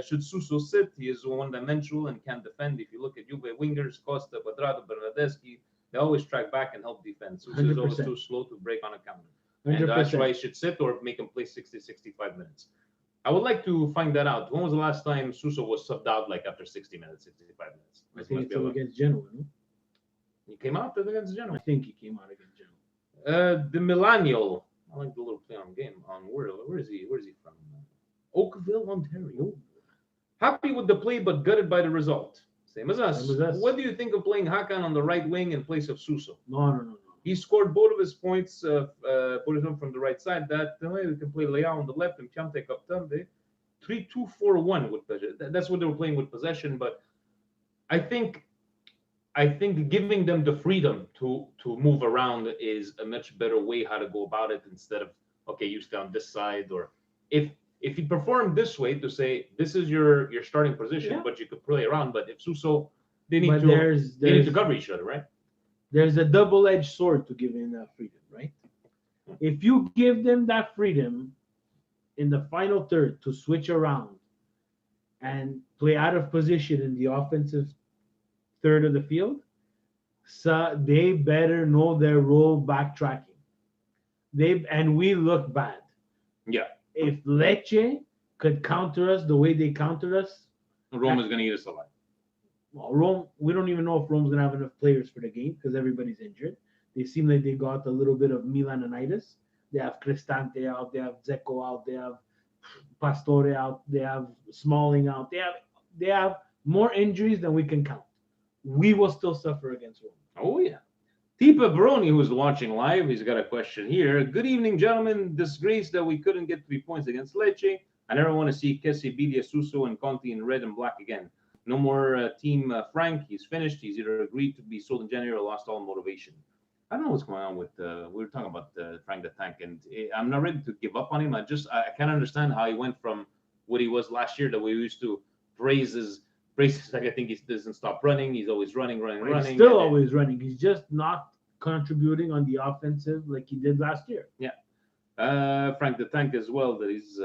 A: Should Suso sit? He is one-dimensional and can defend. If you look at Juve wingers, Costa, Quadrado, Bernardeschi, they always track back and help defend. Suso is always
B: 100%.
A: too slow to break on a counter.
B: 100%.
A: And that's why he should sit or make him play 60, 65 minutes. I would like to find that out. When was the last time Suso was subbed out like after 60 minutes, 65 minutes?
B: I
A: This
B: think
A: must
B: it's
A: be a lot.
B: against Genoa. No?
A: He came out against
B: I
A: Genoa.
B: think he came out against Genoa.
A: The Millennial. I like the little play on game. On where is he? Where is he from? Oakville, Ontario. Happy with the play, but gutted by the result. Same as us.
B: Same as us.
A: What do you think of playing Hakan on the right wing in place of Suso?
B: No.
A: He scored both of his points, putting him from the right side. That way we can play Leao on the left and Piante up top. 3-2-4-1 with possession. That's what they were playing with possession. But I think giving them the freedom to move around is a much better way how to go about it instead of you stay on this side, or if you perform this way to say this is your starting position, but you could play around. But if Suso, they need to cover each other, right?
B: There's a double-edged sword to giving that freedom, right? If you give them that freedom in the final third to switch around and play out of position in the offensive third of the field, so they better know their role backtracking. And we look bad.
A: Yeah.
B: If Lecce could counter us the way they countered us,
A: Rome is going to eat us alive.
B: well, Rome, we don't even know if Rome's gonna have enough players for the game because everybody's injured. They seem like they got a little bit of Milanitis. They have Cristante out, they have Zecco out, they have Pastore out, they have Smalling out. They have more injuries than we can count. We will still suffer against Rome.
A: Oh yeah. Tipa Baroni, who's watching live, he's got a question here. Good evening, gentlemen. Disgrace that we couldn't get 3 points against Lecce. I never want to see Kessie, Bilia, Suso, and Conti in red and black again. No more team Frank. He's finished. He's either agreed to be sold in January or lost all motivation. I don't know what's going on with. We were talking about Frank the Tank, and I'm not ready to give up on him. I can't understand how he went from what he was last year that we used to praise his like I think he doesn't stop running. He's always running.
B: He's still always running. He's just not contributing on the offensive like he did last year.
A: Yeah. Frank the Tank as well that he's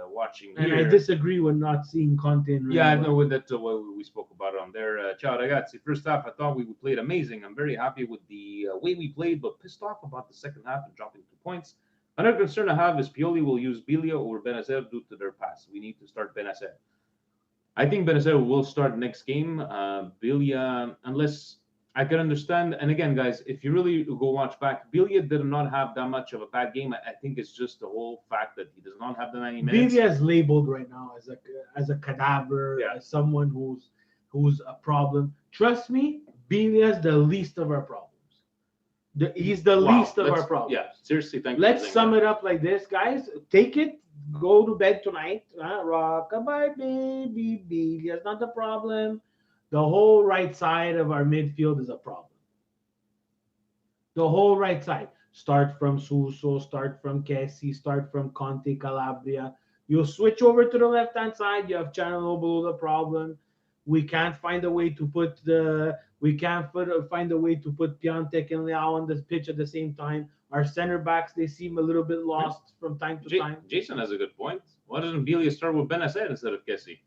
A: watching
B: and
A: here.
B: I disagree with not seeing Conte in
A: I know with that we spoke about it on there. Ciao ragazzi. First half, I thought we played amazing. I'm very happy with the way we played, but pissed off about the second half and dropping 2 points. Another concern I have is Pioli will use Bilia over Benacer due to their pass. We need to start Benacer. I think Benacer will start next game. Bilia, unless I can understand. And again, guys, if you really go watch back, Bilia did not have that much of a bad game. I think it's just the whole fact that he does not have the 90 minutes.
B: Bilia is labeled right now as a cadaver, as someone who's a problem. Trust me, Bilia is the least of our problems. He's the least of our problems.
A: Yeah, seriously, thank you.
B: Let's sum it up like this, guys. Take it. Go to bed tonight. Rockabye, baby. Bilia's not the problem. The whole right side of our midfield is a problem. The whole right side. Start from Suso, start from Kessie, start from Conte, Calabria. You'll switch over to the left-hand side. You have Cianlobolo, the problem. We can't find a way to put Piantek and Leao on the pitch at the same time. Our center backs, they seem a little bit lost from time to time.
A: Jason has a good point. Why doesn't Bilia start with Benacer instead of Kessie?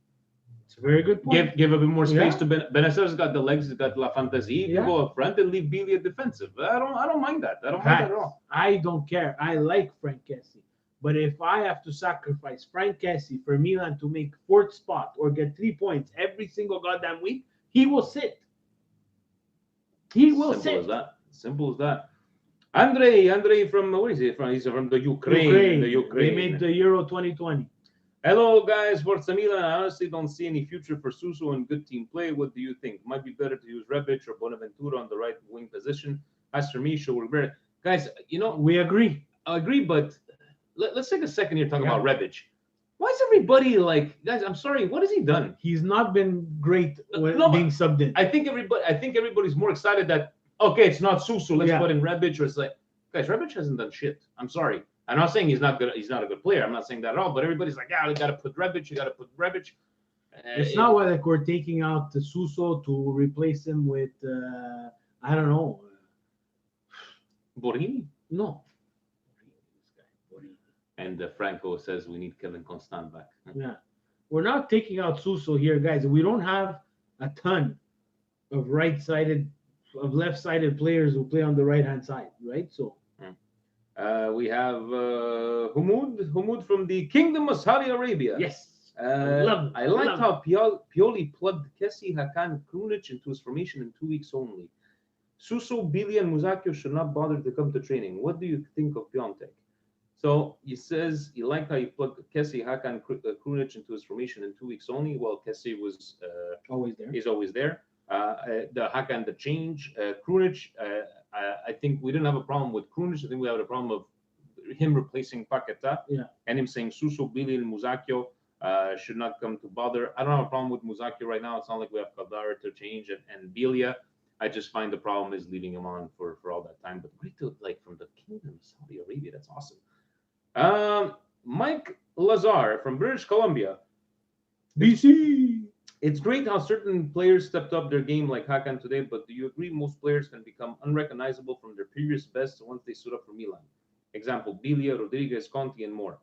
B: It's a very good point.
A: Give a bit more space to Benacer's got the legs, he's got La Fantasie. You go up front and leave Bilia defensive. I don't mind that. I don't mind that at all.
B: I don't care. I like Frank Kessie. But if I have to sacrifice Frank Kessie for Milan to make fourth spot or get 3 points every single goddamn week, he will sit. He will sit.
A: Simple as that. Andre from where is he from? He's from the Ukraine. The Ukraine.
B: They made the Euro 2020.
A: Hello guys, Forza Milan. I honestly don't see any future for Suso in good team play. What do you think? Might be better to use Rebic or Bonaventura on the right wing position. As for me, guys,
B: we agree.
A: I agree, but let's take a second here talking about Rebic. Why is everybody like, guys? I'm sorry. What has he done?
B: He's not been great being subbed in.
A: I think everybody's more excited that it's not Suso. Let's put in Rebic. Or it's like, guys, Rebic hasn't done shit. I'm sorry. I'm not saying he's not good. He's not a good player. I'm not saying that at all. But everybody's like, yeah, you got to put Rebic. You got to put Rebic.
B: It's not like we're taking out the Suso to replace him with I don't know.
A: Borini.
B: No.
A: And Franco says we need Kevin Constant back.
B: Yeah. We're not taking out Suso here, guys. We don't have a ton of left-sided players who play on the right-hand side, right? So
A: we have Humud from the Kingdom of Saudi Arabia.
B: yes.
A: I liked how Pioli plugged Kessie, Hakan, Krunic into his formation in 2 weeks only. Suso, Billy, and Musacchio should not bother to come to training. What do you think of Piontek? So he says he liked how he plugged Kessie, Hakan, Krunic into his formation in 2 weeks only. Well, Kessie was
B: always there.
A: He's always there. The Hakan, the change. Krunic, I think we didn't have a problem with Krunic. I think we had a problem of him replacing Paqueta.
B: Yeah.
A: And him saying Suso, Billy, and Musacchio should not come to bother. I don't have a problem with Musacchio right now. It's not like we have Kadar to change and Bilia. I just find the problem is leaving him on for all that time. But great to from the Kingdom of Saudi Arabia. That's awesome. Mike Lazar from British Columbia.
B: BC.
A: It's great how certain players stepped up their game like Hakan today, but do you agree most players can become unrecognizable from their previous best once they stood up for Milan? Example, Bilia, Rodriguez, Conti, and more.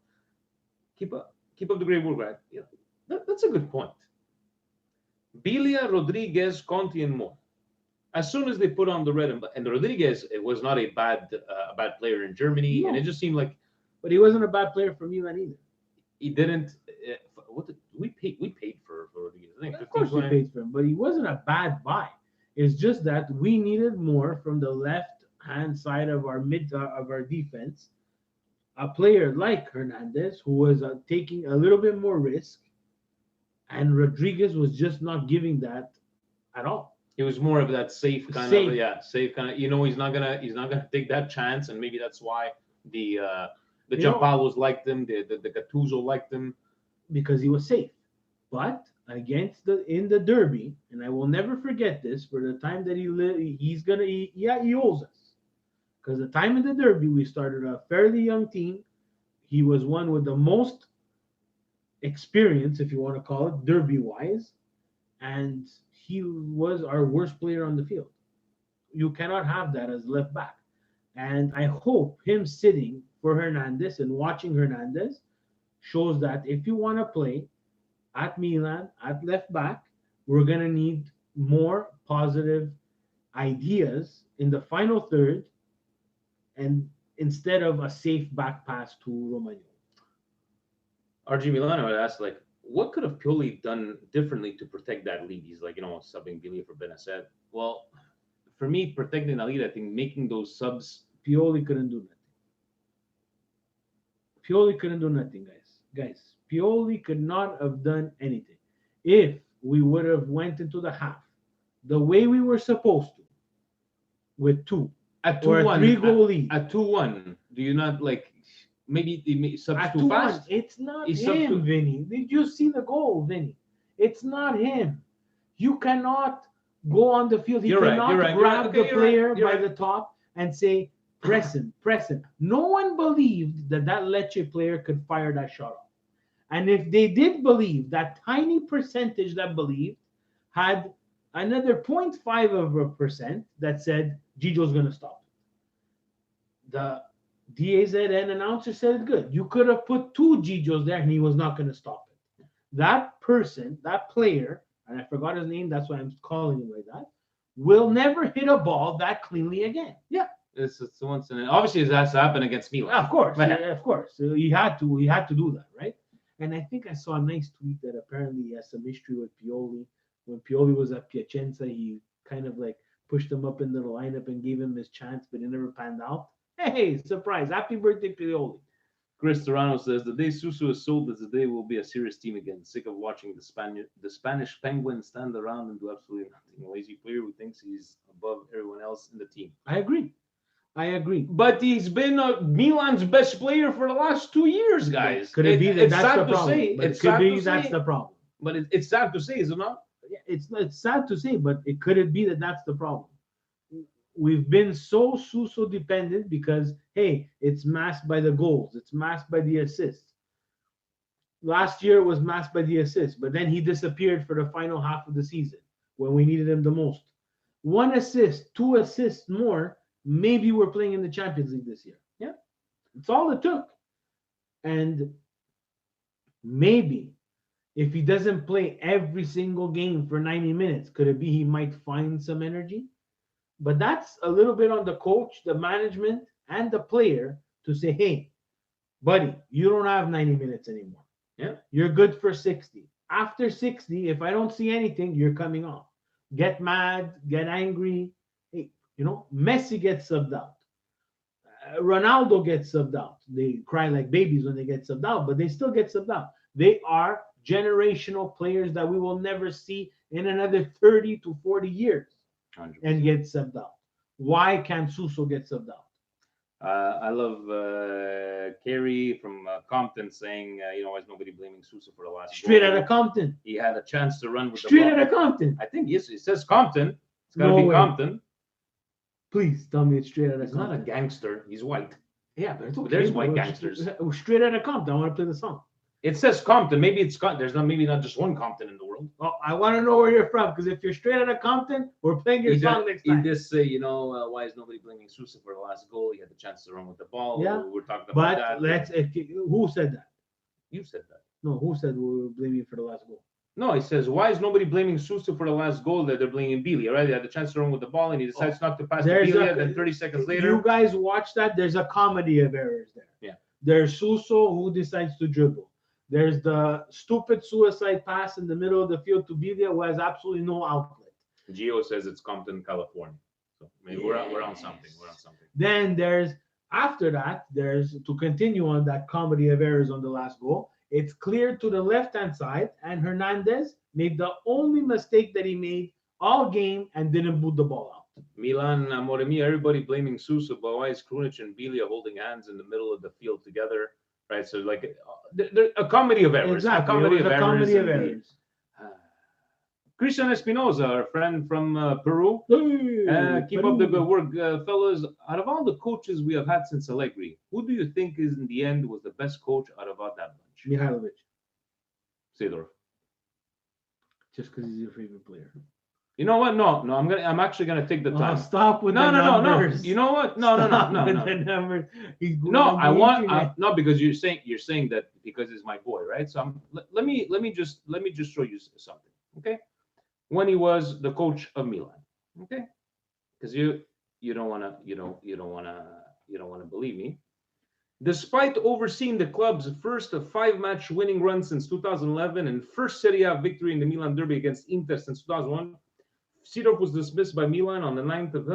A: Keep up the great work, right? Yeah, that's a good point. Bilia, Rodriguez, Conti, and more. As soon as they put on the red and Rodriguez, it was not a bad player in Germany, and it just seemed like.
B: But he wasn't a bad player for Milan either.
A: He didn't. What did we paid? We paid for Rodriguez. I think
B: of course we
A: 20.
B: paid for him, but he wasn't a bad buy. It's just that we needed more from the left-hand side of our defense. A player like Hernandez, who was taking a little bit more risk, and Rodriguez was just not giving that at all.
A: He was more of that safe kind of safe kind of. He's not gonna take that chance, and maybe that's why the Giampaolos liked him, the Gattuso liked him
B: because he was safe. But in the derby, and I will never forget this for the time that he owes us. Because the time in the derby, we started a fairly young team. He was one with the most experience, if you want to call it, derby-wise. And he was our worst player on the field. You cannot have that as left back. And I hope him sitting for Hernandez and watching Hernandez shows that if you want to play at Milan, at left back, we're going to need more positive ideas in the final third, and instead of a safe back pass to Romagnoli.
A: RG Milano had asked, what could have Pioli done differently to protect that lead? He's subbing Billy for Benasset. Well, for me, protecting that lead, I think making those subs.
B: Pioli couldn't do nothing. Pioli couldn't do nothing, guys. Pioli could not have done anything. If we would have went into the half the way we were supposed to, with 2
A: at 2-1,
B: or a 3-goal lead.
A: At 2-1, do you not maybe they subs
B: at
A: too
B: 2-1,
A: fast?
B: it's not him, Vinny. Did you see the goal, Vinny? It's not him. You cannot go on the field. He cannot grab the player by the top and say, press him. No one believed that Lecce player could fire that shot off. And if they did believe, that tiny percentage that believed had another 0.5% that said Gijo's going to stop it. The DAZN announcer said it good. You could have put 2 Gijos there and he was not going to stop it. That person, that player, and I forgot his name, that's why I'm calling him like that, will never hit a ball that cleanly again. Yeah.
A: It's once in obviously it has to happen against Milan.
B: Of course. So he had to do that, right? And I think I saw a nice tweet that apparently he has some history with Pioli. When Pioli was at Piacenza, he kind of pushed him up into the lineup and gave him his chance, but it never panned out. Hey, surprise. Happy birthday, Pioli.
A: Chris Serrano says, the day Suso is sold is the day we'll be a serious team again. Sick of watching the Spanish Penguins stand around and do absolutely nothing. A lazy player who thinks he's above everyone else in the team.
B: I agree.
A: But he's been Milan's best player for the last 2 years, guys.
B: Could it be that's the problem? That's the problem.
A: But it's sad to say, is it not?
B: Yeah, it's sad to say, but it could be that's the problem. we've been so Suso dependent because hey, it's masked by the goals, it's masked by the assists. Last year it was masked by the assists, but then he disappeared for the final half of the season when we needed him the most. One assist, two assists more, maybe we're playing in the Champions League this year.
A: Yeah.
B: It's all it took. And maybe if he doesn't play every single game for 90 minutes, could it be he might find some energy? But that's a little bit on the coach, the management, and the player to say, hey, buddy, you don't have 90 minutes anymore.
A: Yeah.
B: You're good for 60. After 60, if I don't see anything, you're coming off. Get mad, get angry. Hey, Messi gets subbed out. Ronaldo gets subbed out. They cry like babies when they get subbed out, but they still get subbed out. They are generational players that we will never see in another 30 to 40 years
A: 100%.
B: and get subbed out. Why can't Suso get subbed out?
A: I love Kerry from Compton saying, why is nobody blaming Sousa for the last
B: Straight
A: goal?
B: out of Compton.
A: He had a chance to run with
B: Straight
A: the ball.
B: out of Compton.
A: I think, yes, it says Compton. It's got to
B: No
A: be
B: way.
A: Compton.
B: Please tell me it's straight out of
A: He's not a
B: Compton.
A: gangster. He's white.
B: Yeah, but it's okay.
A: There's white
B: bro.
A: gangsters.
B: Straight out of Compton. I want to play the song.
A: It says Compton. Maybe it's there's maybe not just one Compton in the world.
B: Oh, I want to know where you're from because if you're straight out of Compton, we're playing your song next
A: He
B: time.
A: just say, why is nobody blaming Sousa for the last goal? He had the chance to run with the ball.
B: Yeah.
A: We're talking about
B: But
A: that.
B: who said that?
A: You said that.
B: No, who said we were blaming for the last goal?
A: No, he says, why is nobody blaming Sousa for the last goal that they're blaming Billy? Right? He had the chance to run with the ball and he decides not to pass to
B: There's
A: Billy.
B: a-
A: Then 30 seconds later,
B: You guys watch that? There's a comedy of errors there.
A: Yeah.
B: There's Suso who decides to dribble. There's the stupid suicide pass in the middle of the field to Billy who has absolutely no outlet.
A: Gio says it's Compton, California. So maybe we're on something. We're on something.
B: Then after that, to continue on that comedy of errors on the last goal, it's cleared to the left-hand side, and Hernandez made the only mistake that he made all game and didn't boot the ball out.
A: Milan, Moremi, everybody blaming Sousa, but why is Krunic and Bilia holding hands in the middle of the field together? Right, so like a comedy of errors.
B: Exactly.
A: A comedy
B: It was
A: of
B: a
A: errors.
B: comedy of
A: and-
B: errors.
A: Christian Espinoza, our friend from Peru. Keep up the good work, fellas. Out of all the coaches we have had since Allegri, who do you think is in the end was the best coach out of all that bunch?
B: Mihailovic,
A: Seedorf.
B: just because he's your favorite player.
A: You know what? No. I'm actually gonna take the time.
B: Stop with
A: No.
B: the numbers.
A: You know what? No.
B: Stop with the numbers. He's going
A: No,
B: on
A: I
B: the
A: want
B: internet.
A: no because you're saying that because he's my boy, right? So let me just show you something, okay? When he was the coach of Milan, okay? Because you don't wanna believe me. Despite overseeing the club's first 5-match winning run since 2011 and first Serie A victory in the Milan Derby against Inter since 2001, Seedorf was dismissed by Milan on the 9th of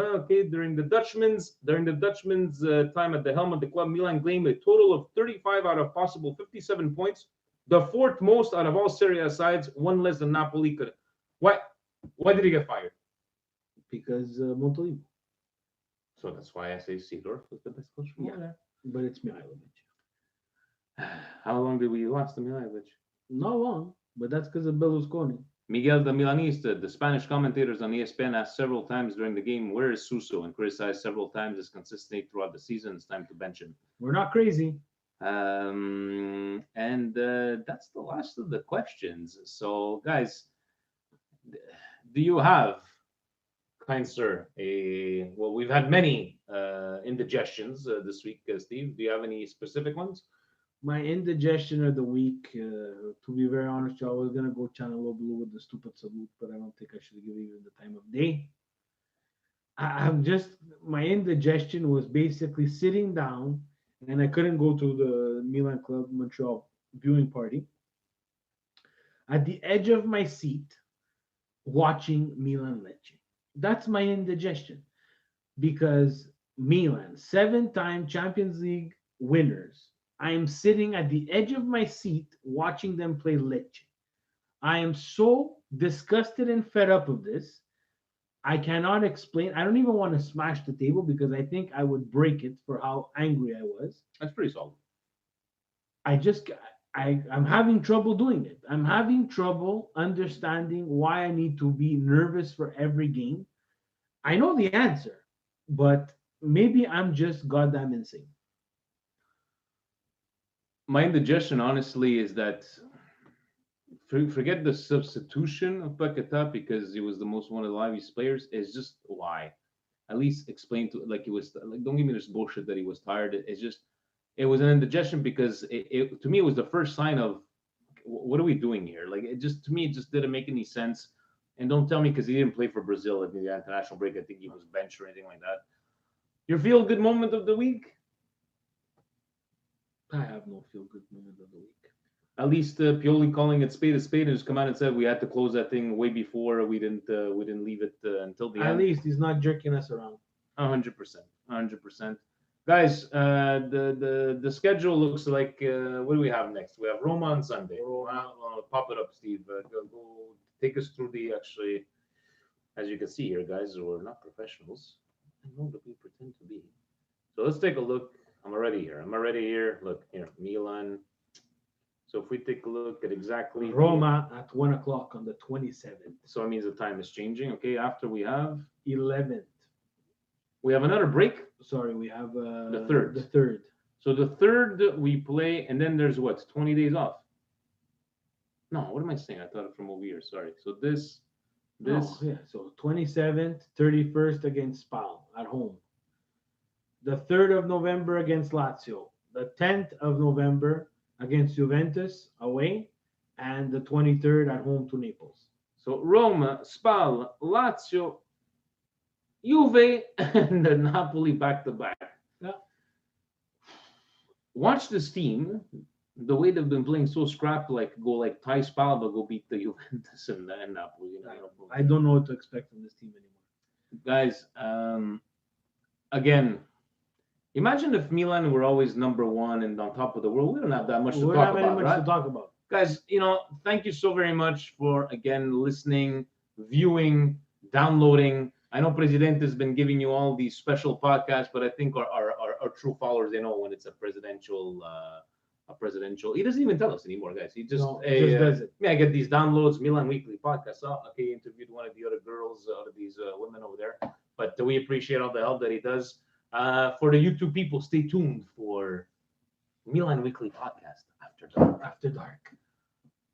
A: during the Dutchman's time at the helm of the club. Milan claimed a total of 35 out of possible 57 points, the fourth most out of all Serie A sides, one less than Napoli could. Why did he get fired?
B: Because Montolivo.
A: So that's why I say Seedorf was the best coach from there.
B: But it's Mihailovic.
A: How long did we last to Mihailovic?
B: Not long, but that's because of Berlusconi.
A: Miguel the Milanista, the Spanish commentators on ESPN asked several times during the game, where is Suso? And criticized several times his consistency throughout the season. It's time to bench him.
B: We're not crazy.
A: And that's the last of the questions. So, guys, do you have, kind sir, we've had many indigestions this week, Steve. Do you have any specific ones?
B: My indigestion of the week, to be very honest, I was gonna go Channel Blue with the stupid salute, but I don't think I should give even the time of day. My indigestion was basically sitting down, and I couldn't go to the Milan Club Montreal viewing party. At the edge of my seat, watching Milan Lecce. That's my indigestion, because Milan, 7-time Champions League winners. I am sitting at the edge of my seat watching them play Lecce. I am so disgusted and fed up of this. I cannot explain. I don't even want to smash the table because I think I would break it for how angry I was.
A: That's pretty solid.
B: I'm having trouble doing it. I'm having trouble understanding why I need to be nervous for every game. I know the answer. but maybe I'm just goddamn insane.
A: My indigestion, honestly, is that forget the substitution of Paqueta because he was the most one of the liveliest players. It's just why. At least explain to like he was like. Don't give me this bullshit that he was tired. It's just it was an indigestion because to me it was the first sign of what are we doing here? Like it just to me it just didn't make any sense. And don't tell me because he didn't play for Brazil at the international break. I think he was benched or anything like that. Your feel good moment of the week?
B: I have no feel good moment of the week.
A: At least Pioli calling it spade a spade and just come out and said we had to close that thing way before we didn't leave it until the
B: At
A: end.
B: least he's not jerking us around.
A: 100%, 100%. Guys, the schedule looks like what do we have next? We have Roma on Sunday. Pop it up, Steve. Go take us through the actually. As you can see here, guys, we're not professionals. I know that we pretend to be. So let's take a look. I'm already here. Look here, Milan. So if we take a look at exactly
B: Roma at 1 o'clock on the 27th.
A: so it means the time is changing. Okay, after we have
B: 11th.
A: another break.
B: Sorry, we have
A: The third.
B: The third.
A: So the third we play, and then there's what 20 days off. No, what am I saying? I thought it from over here. Sorry. So this.
B: Oh, yeah. So 27th, 31st against Spal at home. The 3rd of November against Lazio. The 10th of November against Juventus away. And the 23rd at home to Naples.
A: So Roma, Spal, Lazio, Juve, and the Napoli back to back.
B: Yeah.
A: Watch this team. The way they've been playing so scrap, like go like Thai Spal, but go beat the Juventus and Napoli.
B: I don't know what to expect from this team anymore.
A: Guys, again, imagine if Milan were always number one and on top of the world. We don't have that much to talk about, right?
B: To talk about.
A: Guys, thank you so very much for again listening, viewing, downloading. I know Presidente has been giving you all these special podcasts, but I think our true followers, they know when it's a presidential. He doesn't even tell us anymore, guys. He just,
B: does it.
A: Yeah, I get these downloads, Milan Weekly podcast. Oh, okay, he interviewed one of the other girls, out of these women over there. But we appreciate all the help that he does. For the YouTube people, stay tuned for Milan Weekly podcast after dark.
B: After dark.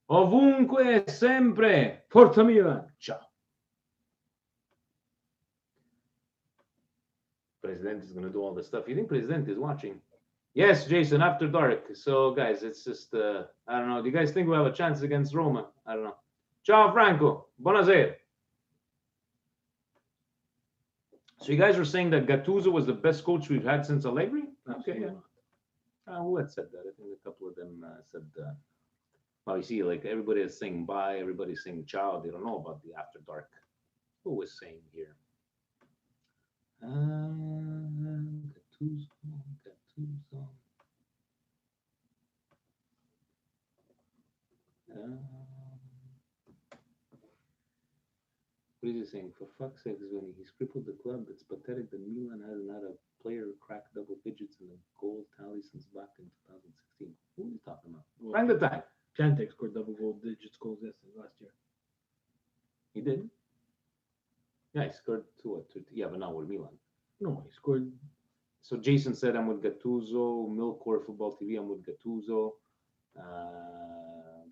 A: Ovunque, sempre.
B: Forza Milan.
A: Ciao. President is going to do all this stuff. You think President is watching? Yes, Jason, after dark. So, guys, it's just, I don't know. Do you guys think we have a chance against Roma? I don't know. Ciao, Franco. Buonasera. So, you guys were saying that Gattuso was the best coach we've had since Allegri? Okay, yeah. Who had said that? I think a couple of them said, well, you see, like, everybody is saying bye, everybody's saying ciao. They don't know about the after dark. Who was saying here? Gattuso. What is he saying? For fuck's sake, Zveni, he's crippled the club. It's pathetic that Milan hasn't had a player crack double digits in a goal tally since back in 2016. Who are you talking about? Find the time.
B: Piatek scored double digits goals last year.
A: He did? Yeah, he scored two. Yeah, but not with Milan.
B: No, he scored.
A: So Jason said, I'm with Gattuso. Milkor Football TV, I'm with Gattuso.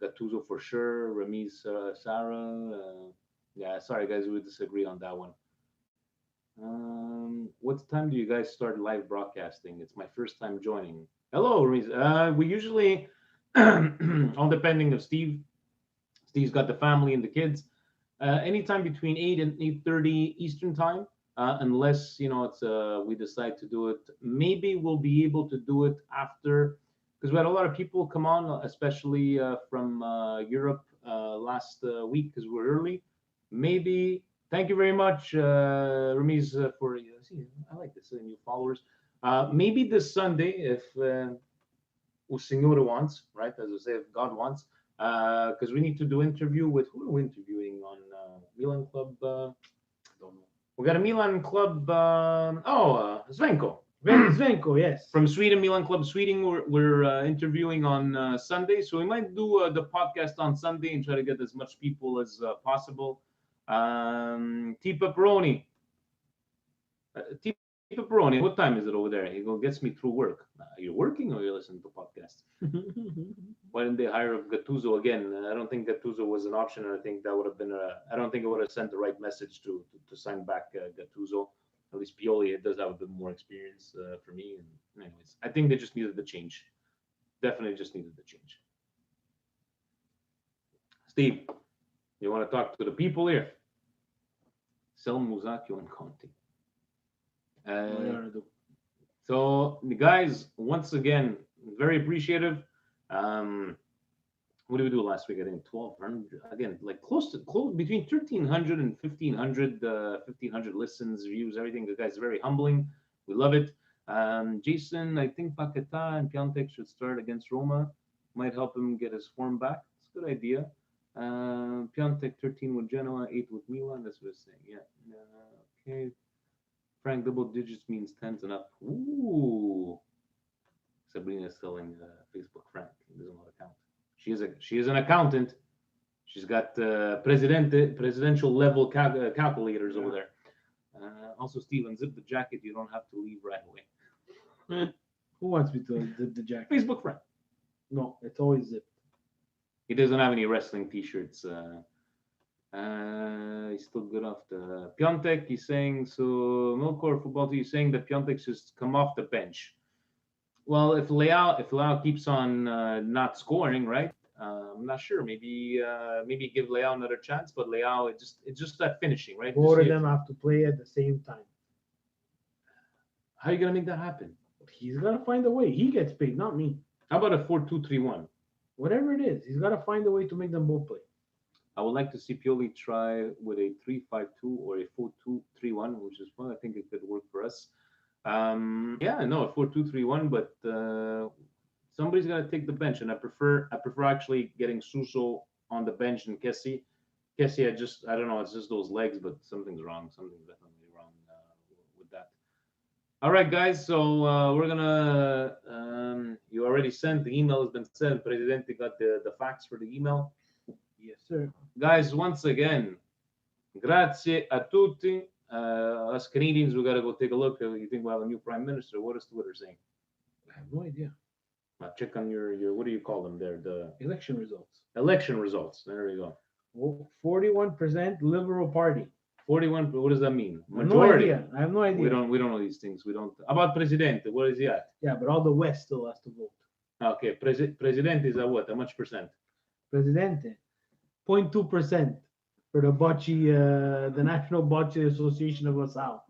A: Gattuso for sure. Ramiz Sarah. Yeah, sorry, guys, we disagree on that one. What time do you guys start live broadcasting? It's my first time joining. Hello, Ramiz. We usually, all depending of Steve. Steve's got the family and the kids. Anytime between 8 and 8:30 Eastern time. Unless it's we decide to do it. Maybe we'll be able to do it after, because we had a lot of people come on, especially from Europe last week because we're early. Maybe. Thank you very much, Ramiz, for see. I like this new followers. Maybe this Sunday, if O Signore wants, right? As I say, if God wants, because we need to do interview with who are we interviewing on Milan Club? I don't know. We got a Milan Club. Svenko.
B: Svenko, yes.
A: From Sweden, Milan Club Sweden. We're interviewing on Sunday. So we might do the podcast on Sunday and try to get as much people as possible. T. Pepperoni. Pepperoni, what time is it over there? He gets me through work. You're working or you're listening to podcasts? Why didn't they hire Gattuso again? I don't think Gattuso was an option, and I think that would have been I don't think it would have sent the right message to sign back Gattuso. At least Pioli does have a bit more experience for me. And anyways, I think they just needed the change. Definitely just needed the change. Steve, you want to talk to the people here? Sell Musacchio and Conte. So the guys, once again, very appreciative. What did we do last week? I think 1,200 again, like close between 1,300 and 1,500 listens, views, everything. The guy's very humbling. We love it. Jason, I think Paquetá and Piontek should start against Roma. Might help him get his form back. It's a good idea. Piontek 13 with Genoa, 8 with Milan. That's what it's saying. Yeah. Okay. Frank, double digits means 10s and up. Ooh. Sabrina's selling Facebook Frank. He doesn't know how to count. She is an accountant. She's got presidential level calculators over there. Also, Steve, unzip the jacket. You don't have to leave right away.
B: Who wants me to unzip the jacket?
A: Facebook Frank.
B: No, it's always zipped.
A: He doesn't have any wrestling T-shirts. He's still good off the Piontek. He's saying so. Milkor football team. He's saying that Piontek should come off the bench. Well, if Leao keeps on not scoring, right? I'm not sure. Maybe give Leao another chance, but Leao it's just that finishing, right?
B: Both of them have to play at the same time.
A: How are you gonna make that happen?
B: He's gotta find a way. He gets paid, not me.
A: How about a 4-2-3-1?
B: Whatever it is, he's gotta find a way to make them both play.
A: I would like to see Pioli try with a 3-5-2 or a 4-2-3-1, which is fun. I think it could work for us. Yeah, no, a 4-2-3-1, but somebody's gonna take the bench, and I prefer actually getting Suso on the bench than Kessie. Kessie, I don't know, it's just those legs, but something's wrong. Something's definitely wrong with that. All right, guys, so we're gonna. You already sent the email has been sent. Presidente got the fax for the email.
B: Yes, sir.
A: Guys, once again, grazie a tutti. Us Canadians, we gotta go take a look. You think we'll have a new prime minister? What is Twitter saying?
B: I have no idea.
A: Check on your what do you call them there? The
B: Election results.
A: election results. There we go.
B: 41% Liberal Party.
A: 41. What does that mean?
B: Majority. I have no idea.
A: We don't know these things. We don't. About Presidente, what is he at?
B: Yeah, but all the West still has to vote.
A: Okay, Presidente is at what? How much percent?
B: Presidente, 0.2% for the Bocce, the National Bocce Association of LaSalle.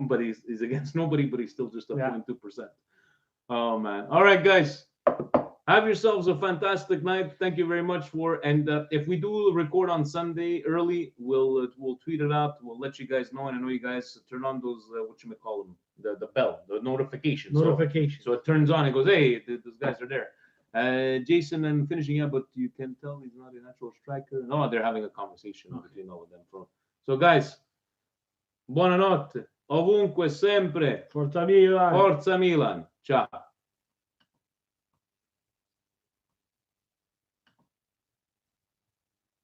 A: But he's against nobody, but he's still just at
B: Yeah.
A: 0.2%. Oh man! All right, guys. Have yourselves a fantastic night. Thank you very much and if we do record on Sunday early, we'll tweet it out. We'll let you guys know, and I know you guys turn on those call them the bell, the notifications. So it turns on. It goes, hey, those guys are there. Jason, and finishing up, but you can tell he's not a natural striker. No, they're having a conversation between all of them. So guys, buonanotte. Ovunque, sempre.
B: Forza Milan.
A: Forza Milan. Ciao.